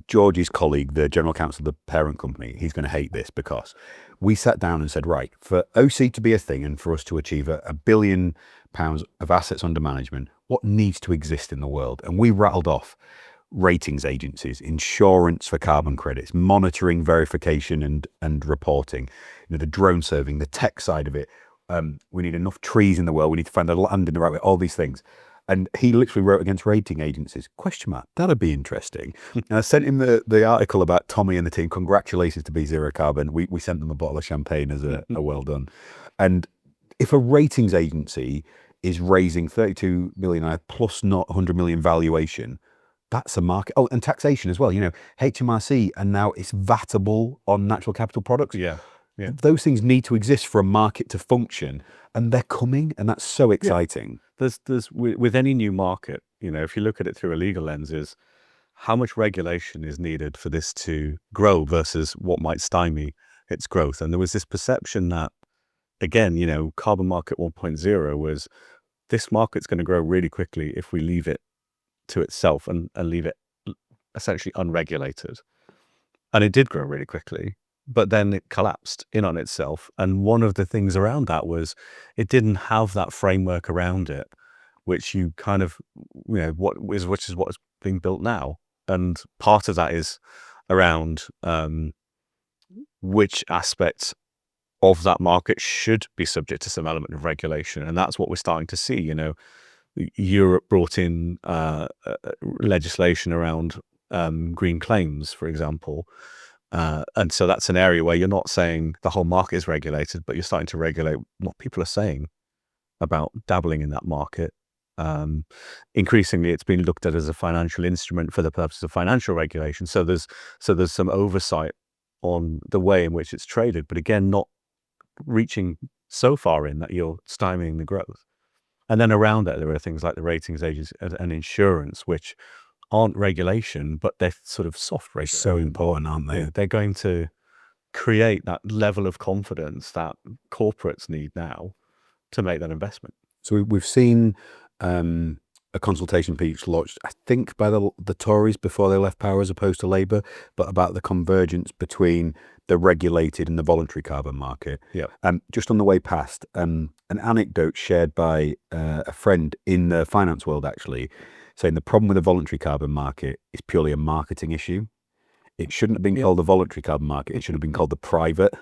George's colleague, the general counsel of the parent company, he's going to hate this, because we sat down and said, right, for OC to be a thing and for us to achieve £1 billion of assets under management, what needs to exist in the world? And we rattled off ratings agencies, insurance for carbon credits, monitoring, verification and reporting, the drone serving, the tech side of it. We need enough trees in the world. We need to find the land in the right way, all these things. And he literally wrote against rating agencies, ? That'd be interesting. And I sent him the article about Tommy and the team. Congratulations to B0 Carbon. We sent them a bottle of champagne as a well done. And if a ratings agency is raising 32 million plus not 100 million valuation, that's a market. Oh, and taxation as well. HMRC, and now it's VATable on natural capital products. Yeah. Those things need to exist for a market to function, and they're coming, and that's so exciting. There's with any new market, if you look at it through a legal lens, is how much regulation is needed for this to grow versus what might stymie its growth. And there was this perception that, again, carbon market 1.0 was, this market's going to grow really quickly if we leave it to itself and leave it essentially unregulated. And it did grow really quickly, but then it collapsed in on itself. And one of the things around that was it didn't have that framework around it, which you kind of, which is what's being built now. And part of that is around which aspects of that market should be subject to some element of regulation. And that's what we're starting to see. Europe brought in legislation around green claims, for example. And so that's an area where you're not saying the whole market is regulated, but you're starting to regulate what people are saying about dabbling in that market. Increasingly, it's been looked at as a financial instrument for the purpose of financial regulation. So there's some oversight on the way in which it's traded, but again, not reaching so far in that you're stymieing the growth. And then around that, there are things like the ratings agencies and insurance, which aren't regulation, but they're sort of soft regulation. So important, aren't they? They're going to create that level of confidence that corporates need now to make that investment. So we've seen a consultation piece launched, I think, by the Tories before they left power as opposed to Labour, but about the convergence between the regulated and the voluntary carbon market. Yeah. Just on the way past, an anecdote shared by a friend in the finance world, actually, saying the problem with the voluntary carbon market is purely a marketing issue. It shouldn't have been called the voluntary carbon market. It should have been called the private.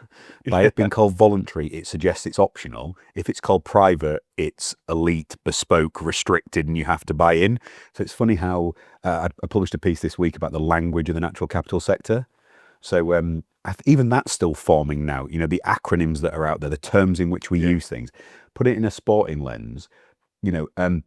By it being called voluntary, it suggests it's optional. If it's called private, it's elite, bespoke, restricted, and you have to buy in. So it's funny how I published a piece this week about the language of the natural capital sector. So even that's still forming now. You know, the acronyms that are out there, the terms in which we use things. Put it in a sporting lens. You know,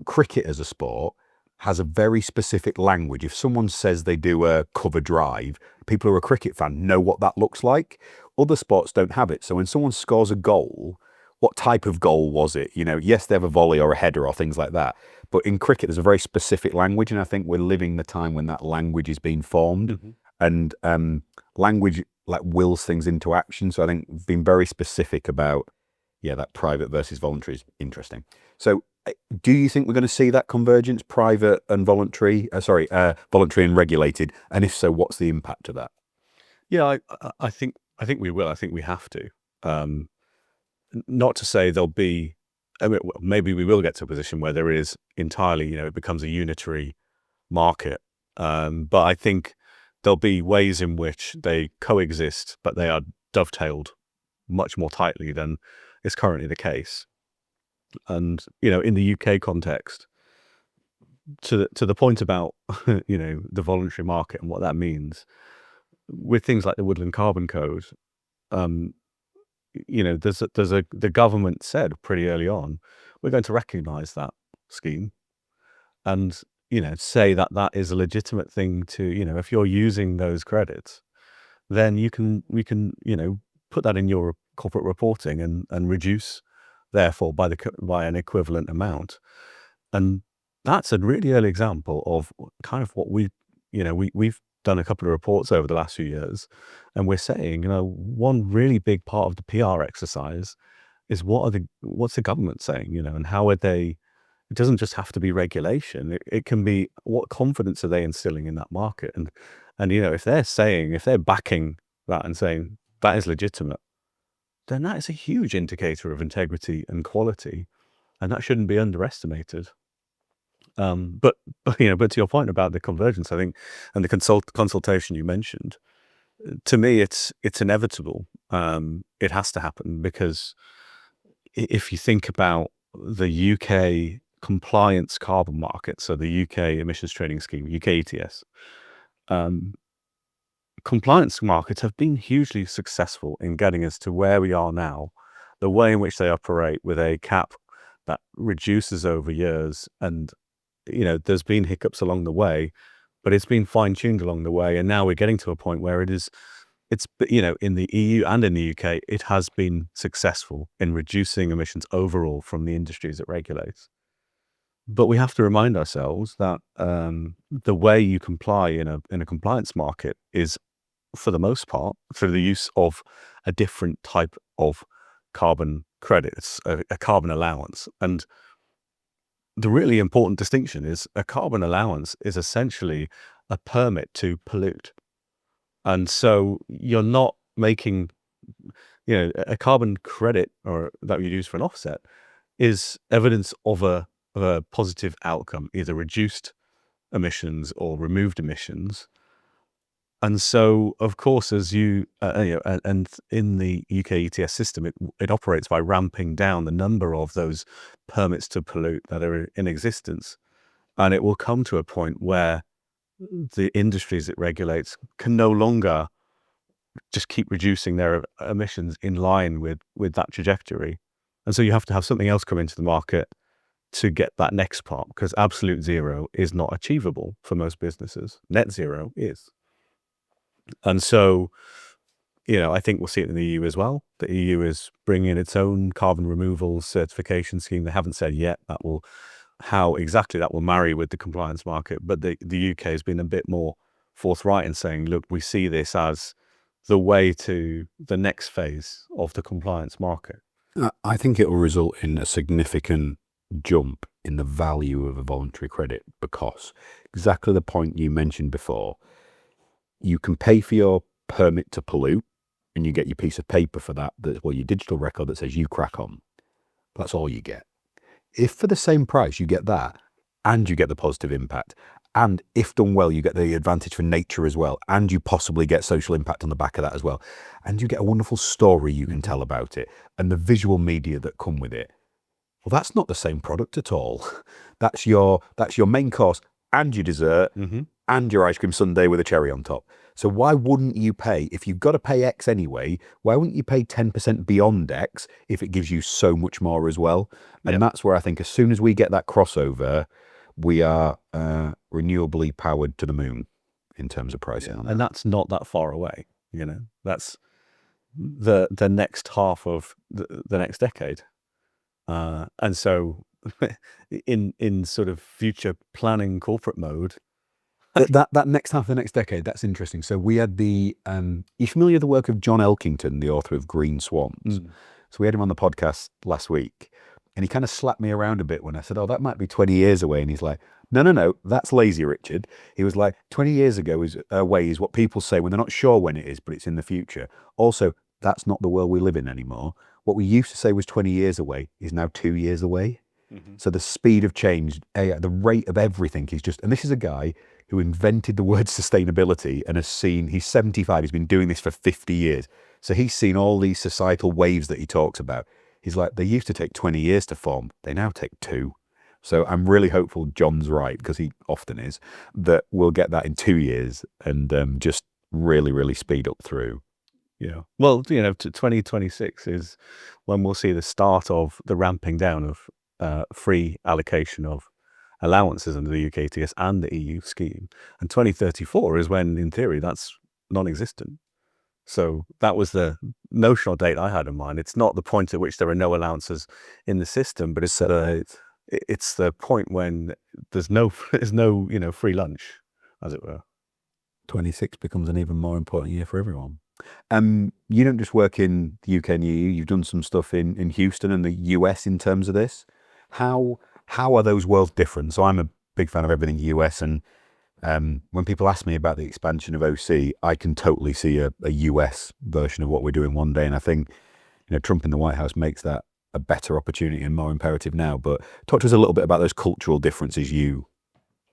cricket as a sport has a very specific language. If someone says they do a cover drive, people who are a cricket fan know what that looks like. Other sports don't have it. So when someone scores a goal, what type of goal was it? You know, yes, they have a volley or a header or things like that. But in cricket, there's a very specific language. And I think we're living the time when that language is being formed. And language like wills things into action. So I think being very specific about, that private versus voluntary is interesting. So do you think we're going to see that convergence, private and voluntary, voluntary and regulated? And if so, what's the impact of that? Yeah, I think we will. I think we have to. Not to say there'll be, I mean, maybe we will get to a position where there is entirely, it becomes a unitary market. But I think there'll be ways in which they coexist, but they are dovetailed much more tightly than is currently the case. And, in the UK context, to the point about, the voluntary market and what that means, with things like the Woodland Carbon Code, the government said pretty early on, we're going to recognise that scheme and, say that that is a legitimate thing to, if you're using those credits, then we can, put that in your corporate reporting and reduce, therefore, by an equivalent amount. And that's a really early example of kind of what we've done a couple of reports over the last few years, and we're saying, one really big part of the PR exercise is what's the government saying, and how are they? It doesn't just have to be regulation. It can be what confidence are they instilling in that market, and if they're backing that and saying that is legitimate, then that is a huge indicator of integrity and quality, and that shouldn't be underestimated. But to your point about the convergence, I think, and the consultation you mentioned, to me, it's inevitable. It has to happen because if you think about the UK compliance carbon market, so the UK emissions trading scheme, UK ETS, compliance markets have been hugely successful in getting us to where we are now. The way in which they operate with a cap that reduces over years, and there's been hiccups along the way, but it's been fine-tuned along the way, and now we're getting to a point where it's in the EU and in the UK, it has been successful in reducing emissions overall from the industries it regulates. But we have to remind ourselves that the way you comply in a compliance market is, for the most part, through the use of a different type of carbon credits, a carbon allowance. And the really important distinction is a carbon allowance is essentially a permit to pollute. And so you're not making, a carbon credit or that you use for an offset is evidence of a positive outcome, either reduced emissions or removed emissions. And so, of course, as and in the UK ETS system, it operates by ramping down the number of those permits to pollute that are in existence. And it will come to a point where the industries it regulates can no longer just keep reducing their emissions in line with that trajectory. And so you have to have something else come into the market to get that next part, because absolute zero is not achievable for most businesses. Net zero is. And so, I think we'll see it in the EU as well. The EU is bringing in its own carbon removal certification scheme. They haven't said yet how exactly that will marry with the compliance market. But the UK has been a bit more forthright in saying, look, we see this as the way to the next phase of the compliance market. I think it will result in a significant jump in the value of a voluntary credit, because exactly the point you mentioned before, you can pay for your permit to pollute, and you get your piece of paper for that, your digital record that says you crack on. That's all you get. If for the same price you get that, and you get the positive impact, and if done well, you get the advantage for nature as well, and you possibly get social impact on the back of that as well, and you get a wonderful story you can tell about it, and the visual media that come with it. Well, that's not the same product at all. That's your main course and your dessert and your ice cream sundae with a cherry on top. So why wouldn't you pay, if you've got to pay X anyway, why wouldn't you pay 10% beyond X if it gives you so much more as well? And that's where I think as soon as we get that crossover, we are renewably powered to the moon in terms of pricing. On that. And that's not that far away. That's the next half of the next decade. And so in sort of future planning corporate mode, that next half of the next decade, that's interesting. So we had you familiar with the work of John Elkington, the author of Green Swans? So we had him on the podcast last week, and he kind of slapped me around a bit when I said, oh, that might be 20 years away. And he's like, no, that's lazy, Richard. He was like, 20 years ago away is what people say when they're not sure when it is, but it's in the future. Also, that's not the world we live in anymore. What we used to say was 20 years away is now 2 years away. So the speed of change, the rate of everything is just, and this is a guy who invented the word sustainability and he's 75, he's been doing this for 50 years. So he's seen all these societal waves that he talks about. He's like, they used to take 20 years to form, they now take 2. So I'm really hopeful John's right, because he often is, that we'll get that in 2 years and just really, really speed up through. Yeah. Well, 2026 is when we'll see the start of the ramping down of free allocation of allowances under the UK ETS and the EU scheme. And 2034 is when, in theory, that's non-existent. So that was the notional date I had in mind. It's not the point at which there are no allowances in the system, but it's the point when there's no free lunch, as it were. 26 becomes an even more important year for everyone. You don't just work in the UK and EU, you've done some stuff in Houston and the US in terms of this. How are those worlds different? So I'm a big fan of everything US, and when people ask me about the expansion of OC, I can totally see a US version of what we're doing one day. And I think Trump in the White House makes that a better opportunity and more imperative now. But talk to us a little bit about those cultural differences you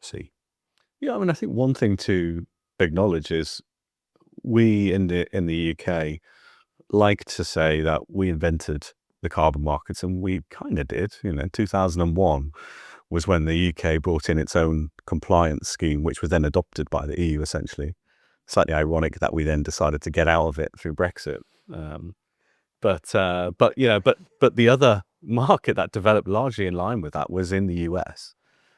see. Yeah, I mean, I think one thing to acknowledge is we in the UK like to say that we invented the carbon markets, and we kind of did. 2001 was when the UK brought in its own compliance scheme, which was then adopted by the EU, essentially. Slightly ironic that we then decided to get out of it through Brexit. But the other market that developed largely in line with that was in the US.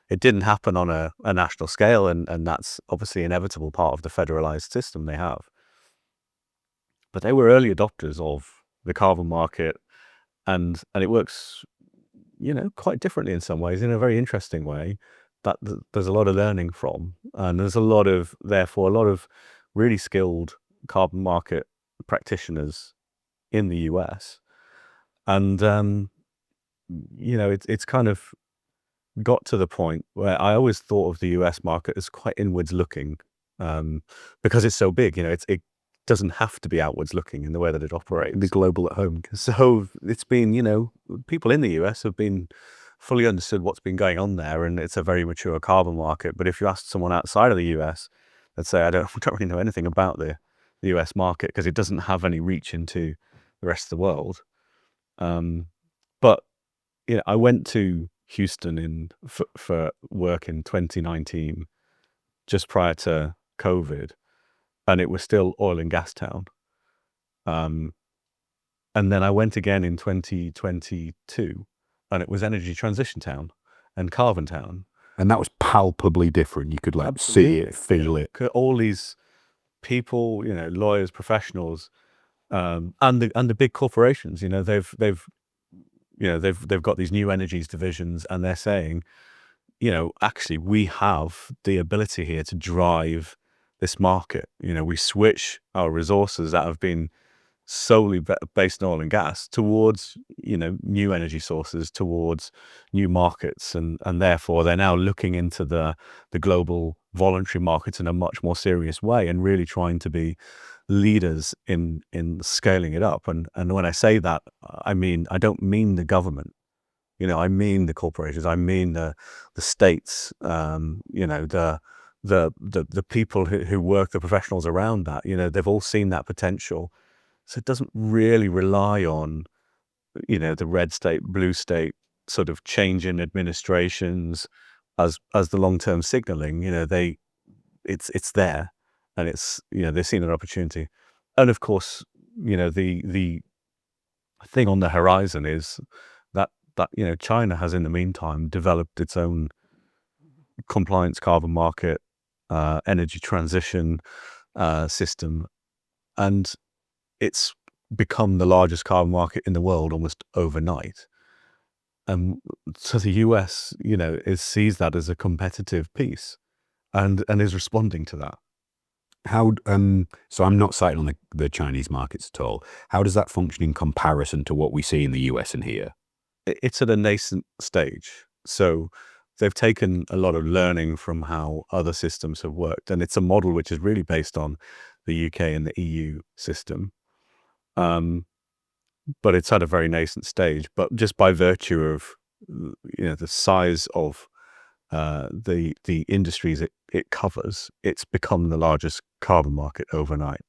It didn't happen on a national scale, and that's obviously an inevitable part of the federalized system they have. But they were early adopters of the carbon market, and it works, quite differently in some ways, in a very interesting way, that there's a lot of learning from. And there's therefore a lot of really skilled carbon market practitioners in the US. And, it's kind of got to the point where I always thought of the US market as quite inwards looking, because it's so big. It doesn't have to be outwards looking in the way that it operates. Be global at home. So it's been, people in the US have been fully understood what's been going on there, and it's a very mature carbon market. But if you ask someone outside of the US, they'd say, I don't really know anything about the US market, because it doesn't have any reach into the rest of the world. But I went to Houston for work in 2019, just prior to COVID, and it was still oil and gas town. And then I went again in 2022, and it was energy transition town and carbon town. And that was palpably different. You could see it, feel it. All these people, lawyers, professionals, and the big corporations. They've got these new energies divisions, and they're saying, actually, we have the ability here to drive this market. We switch our resources that have been solely based on oil and gas towards, new energy sources, towards new markets. And therefore, they're now looking into the global voluntary markets in a much more serious way, and really trying to be leaders in scaling it up. And when I say that, I don't mean the government. I mean the corporations. I mean the states. The people who work, the professionals around that. They've all seen that potential. So it doesn't really rely on the red state, blue state sort of change in administrations as the long-term signaling. It's there, and it's they've seen an opportunity. And of course, the thing on the horizon is that China has in the meantime developed its own compliance carbon market, energy transition system, and it's become the largest carbon market in the world almost overnight. So the US, sees that as a competitive piece, and is responding to that. How so I'm not citing on the Chinese markets at all. How does that function in comparison to what we see in the US and here? It's at a nascent stage. So they've taken a lot of learning from how other systems have worked. And it's a model which is really based on the UK and the EU system. But it's at a very nascent stage. But just by virtue of the size of the industries it covers, it's become the largest carbon market overnight.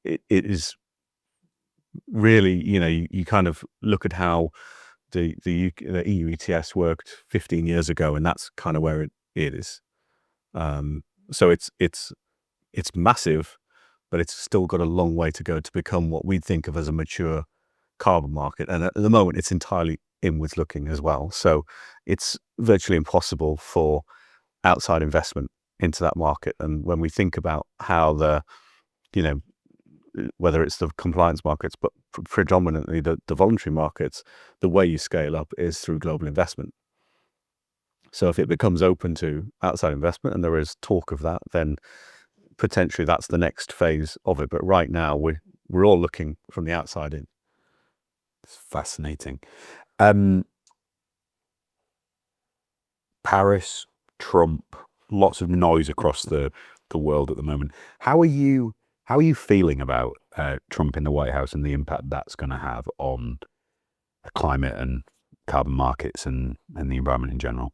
It is really, you kind of look at how the EU ETS worked 15 years ago, and that's kind of where it is. So it's massive, but it's still got a long way to go to become what we think of as a mature carbon market. And at the moment, it's entirely inwards looking as well. So it's virtually impossible for outside investment into that market. And when we think about how whether it's the compliance markets, but predominantly the voluntary markets, the way you scale up is through global investment. So if it becomes open to outside investment, and there is talk of that, then potentially that's the next phase of it. But right now, we're all looking from the outside in. It's fascinating. Paris, Trump, lots of noise across the world at the moment. How are you feeling about Trump in the White House and the impact that's going to have on the climate and carbon markets and the environment in general?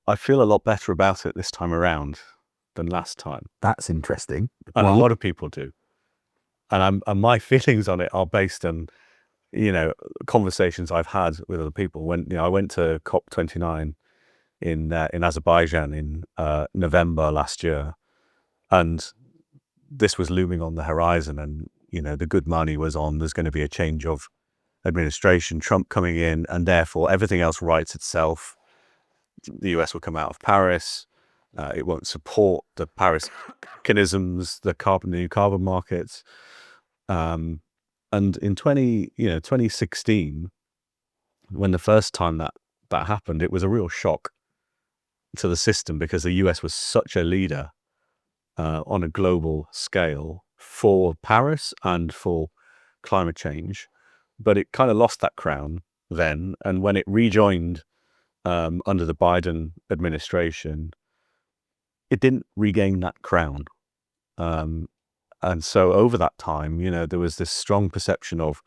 I feel a lot better about it this time around than last time. That's interesting. And a lot of people do. And my feelings on it are based on, conversations I've had with other people. When I went to COP29 in Azerbaijan in November last year, and this was looming on the horizon, and the good money was on. There's going to be a change of administration, Trump coming in, and therefore everything else rights itself. The US will come out of Paris. It won't support the Paris mechanisms, the new carbon markets. And in 2016, when the first time that happened, it was a real shock to the system because the US was such a leader on a global scale for Paris and for climate change, but it kind of lost that crown then. And when it rejoined under the Biden administration, it didn't regain that crown. And so over that time, there was this strong perception of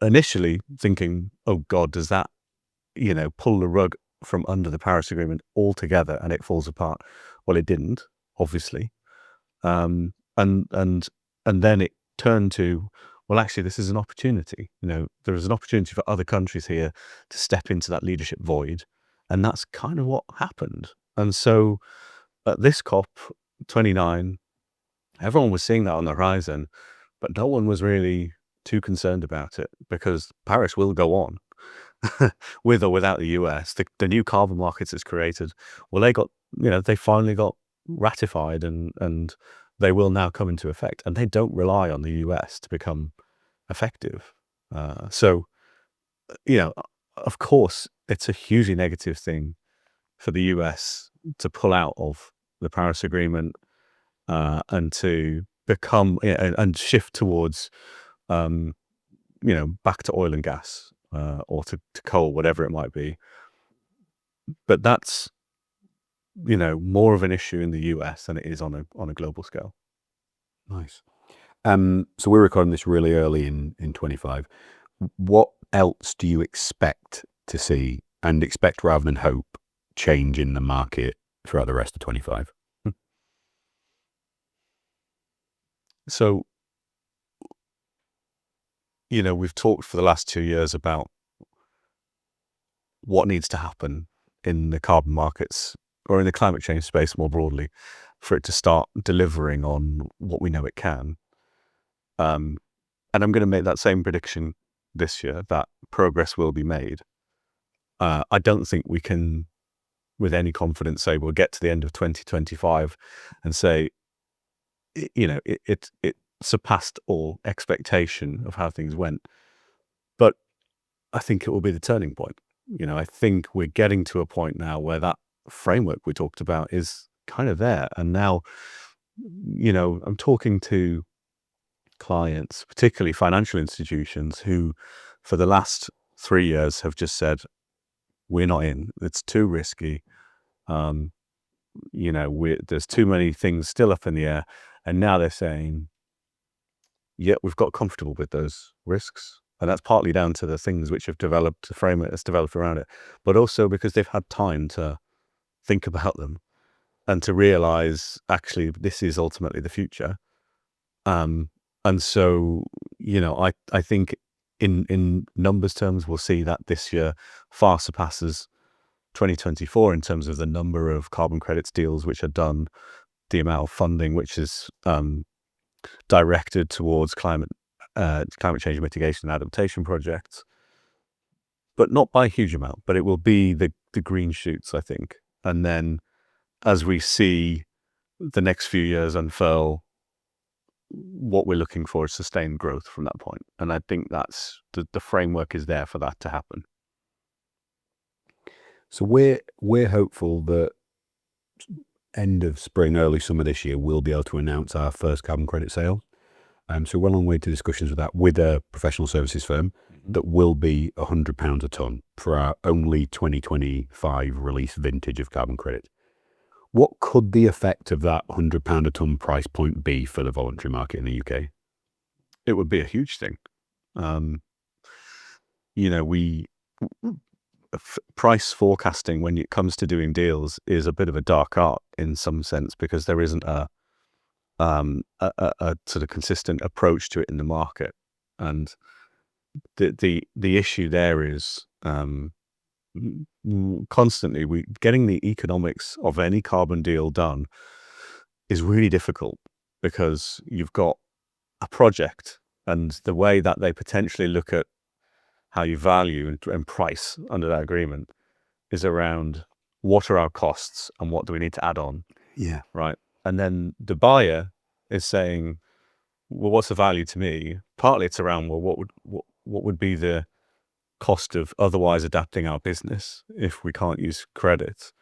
initially thinking, oh God, does that, pull the rug from under the Paris Agreement altogether and it falls apart? Well, it didn't, obviously. And then it turned to, well, actually, this is an opportunity. There is an opportunity for other countries here to step into that leadership void. And that's kind of what happened. And so at this COP29, everyone was seeing that on the horizon, but no one was really too concerned about it because Paris will go on with or without the US. The new carbon markets it's created, well, they finally got ratified and they will now come into effect, and they don't rely on the US to become effective. So, of course, it's a hugely negative thing for the US to pull out of the Paris Agreement and to become and shift towards, back to oil and gas or to coal, whatever it might be. But that's more of an issue in the US than it is on a global scale. Nice. So we're recording this really early in 25. What else do you expect to see, and expect rather than hope, change in the market throughout the rest of 25? So, we've talked for the last 2 years about what needs to happen in the carbon markets or in the climate change space more broadly for it to start delivering on what we know it can. And I'm going to make that same prediction this year, that progress will be made. I don't think we can, with any confidence, say we'll get to the end of 2025 and say, it surpassed all expectation of how things went. But I think it will be the turning point. I think we're getting to a point now where that framework we talked about is kind of there. And now, I'm talking to clients, particularly financial institutions, who for the last 3 years have just said, we're not in, it's too risky. There's too many things still up in the air. And now they're saying, yeah, we've got comfortable with those risks. And that's partly down to the things which have developed, the framework that's developed around it, but also because they've had time to think about them and to realize, actually, this is ultimately the future. And so, I think in numbers terms, we'll see that this year far surpasses 2024 in terms of the number of carbon credits deals which are done, the amount of funding which is directed towards climate change mitigation and adaptation projects, but not by a huge amount. But it will be the green shoots, I think. And then as we see the next few years unfurl, what we're looking for is sustained growth from that point. And I think that's the framework is there for that to happen. So we're hopeful that end of spring, early summer this year, we'll be able to announce our first carbon credit sale. So we're a long way to discussions with that, with a professional services firm that will be £100 a tonne for our only 2025 release vintage of carbon credit. What could the effect of that £100 a tonne price point be for the voluntary market in the UK? It would be a huge thing. Price forecasting when it comes to doing deals is a bit of a dark art in some sense, because there isn't a sort of consistent approach to it in the market. And the issue there is constantly getting the economics of any carbon deal done is really difficult, because you've got a project and the way that they potentially look at how you value and price under that agreement is around what are our costs and what do we need to add on. Yeah. Right. And then the buyer is saying, well, what's the value to me? Partly it's around, well, what would be the cost of otherwise adapting our business if we can't use credits?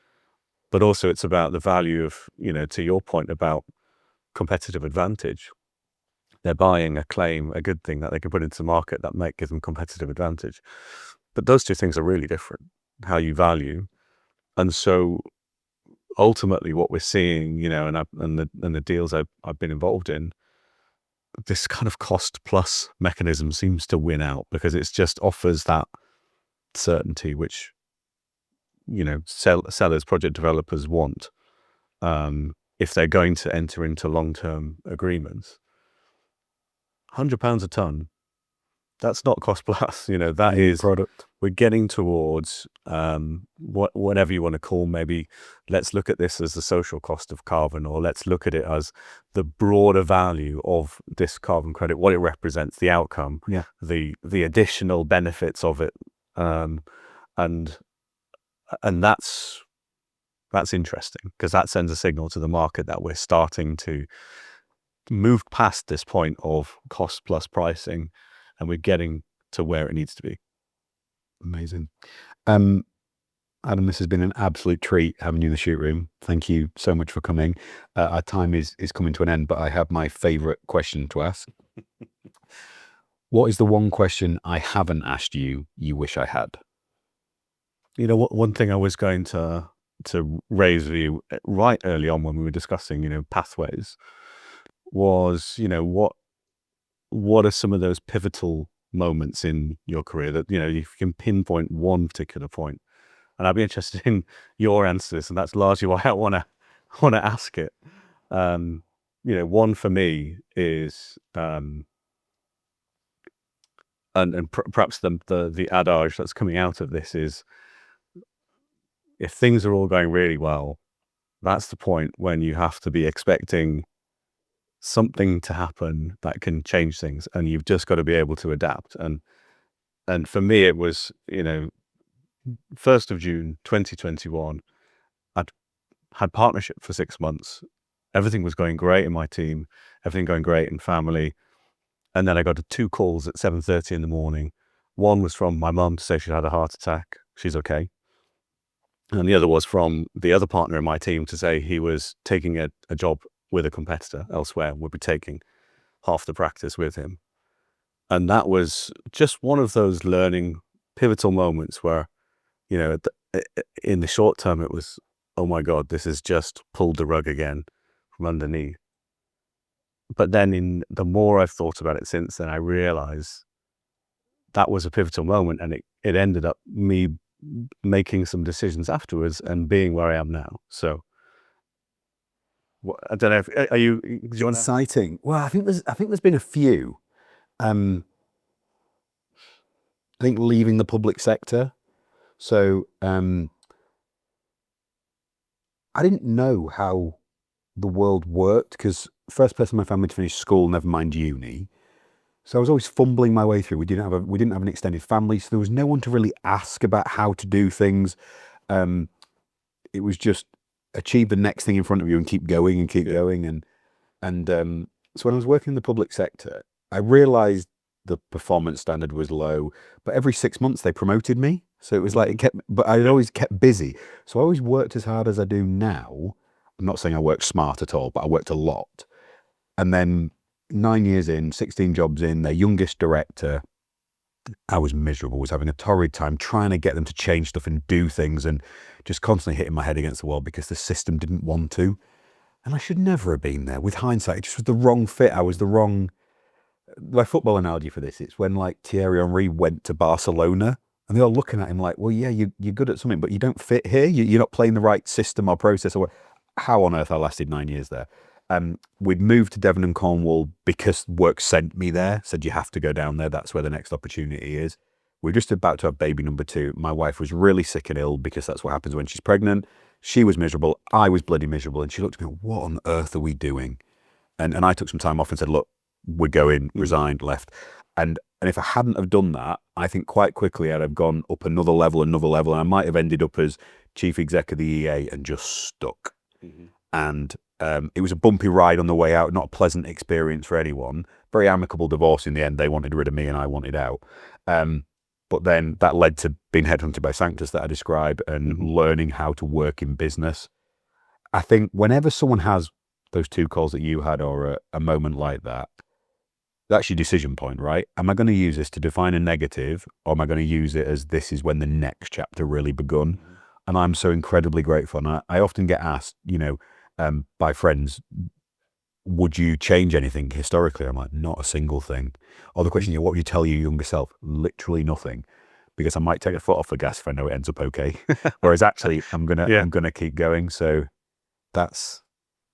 But also it's about the value of, to your point about competitive advantage. They're buying a claim, a good thing that they can put into the market that might give them competitive advantage. But those two things are really different, how you value. And so ultimately what we're seeing, and the deals I've been involved in, this kind of cost plus mechanism seems to win out, because it just offers that certainty which, sellers, project developers want if they're going to enter into long-term agreements. £100 a tonne, that's not cost plus, that is product. We're getting towards whatever you want to call, maybe let's look at this as the social cost of carbon, or let's look at it as the broader value of this carbon credit, what it represents, the outcome, the additional benefits of it, and that's interesting, because that sends a signal to the market that we're starting to move past this point of cost plus pricing, and we're getting to where it needs to be. Amazing. Adam, this has been an absolute treat having you in the shoot room. Thank you so much for coming. Our time is coming to an end, but I have my favorite question to ask. What is the one question I haven't asked you wish I had? One thing I was going to to raise with you right early on when we were discussing, pathways, was, what are some of those pivotal moments in your career that, if you can pinpoint one particular point? And I'd be interested in your answers, and that's largely why I want to ask it. One for me is, and perhaps the adage that's coming out of this is, if things are all going really well, that's the point when you have to be expecting something to happen that can change things, and you've just got to be able to adapt. And for me, it was, 1st of June 2021. I'd had partnership for 6 months. Everything was going great in my team, everything going great in family. And then I got 2 calls at 7:30 in the morning. One was from my mum to say she had a heart attack. She's okay. And the other was from the other partner in my team to say he was taking a job with a competitor elsewhere, would be taking half the practice with him. And that was just one of those learning pivotal moments where, in the short term, it was, oh my God, this has just pulled the rug again from underneath. But then the more I've thought about it since then, I realize that was a pivotal moment, and it ended up me making some decisions afterwards and being where I am now. So I don't know if, do you want to? Exciting. Well, I think there's been a few. I think leaving the public sector. So I didn't know how the world worked, because first person in my family to finish school, never mind uni. So I was always fumbling my way through. We didn't have an extended family, so there was no one to really ask about how to do things. It was just achieve the next thing in front of you and keep going and keep going. And so when I was working in the public sector, I realized the performance standard was low, but every 6 months they promoted me. So it was like but I always kept busy. So I always worked as hard as I do now. I'm not saying I worked smart at all, but I worked a lot. And then 9 years in, 16 jobs in, their youngest director, I was miserable, was having a torrid time trying to get them to change stuff and do things, and just constantly hitting my head against the wall because the system didn't want to. And I should never have been there. With hindsight, it just was the wrong fit. I was the wrong... My football analogy for this, it's when like Thierry Henry went to Barcelona and they're all looking at him like, well, yeah, you're good at something, but you don't fit here. You're not playing the right system or process. Or how on earth I lasted 9 years there. We'd moved to Devon and Cornwall because work sent me there, said you have to go down there. That's where the next opportunity is. We're just about to have baby number 2. My wife was really sick and ill, because that's what happens when she's pregnant. She was miserable. I was bloody miserable. And she looked at me, what on earth are we doing? And I took some time off and said, look, we're going, resigned, left. And if I hadn't have done that, I think quite quickly I'd have gone up another level, and I might have ended up as chief exec of the EA and just stuck. Mm-hmm. And it was a bumpy ride on the way out, not a pleasant experience for anyone. Very amicable divorce in the end. They wanted rid of me and I wanted out. But then that led to being headhunted by Sanctus that I describe, and learning how to work in business. I think whenever someone has those 2 calls that you had, or a moment like that, that's your decision point, right? Am I going to use this to define a negative, or am I going to use it as this is when the next chapter really begun? Mm-hmm. And I'm so incredibly grateful. And I often get asked, by friends, would you change anything historically? I'm like, not a single thing. Or the question, what would you tell your younger self? Literally nothing, because I might take a foot off the gas if I know it ends up okay. Whereas actually, I'm gonna keep going. So that's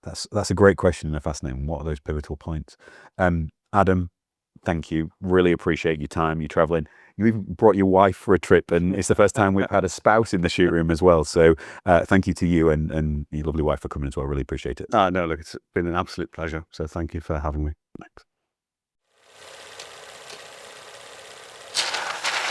a great question and a fascinating. What are those pivotal points? Adam, thank you. Really appreciate your time. You're traveling. You even brought your wife for a trip, and it's the first time we've had a spouse in the shoot room as well. So thank you to you and your lovely wife for coming as well. Really appreciate it. No, look, it's been an absolute pleasure. So thank you for having me. Thanks.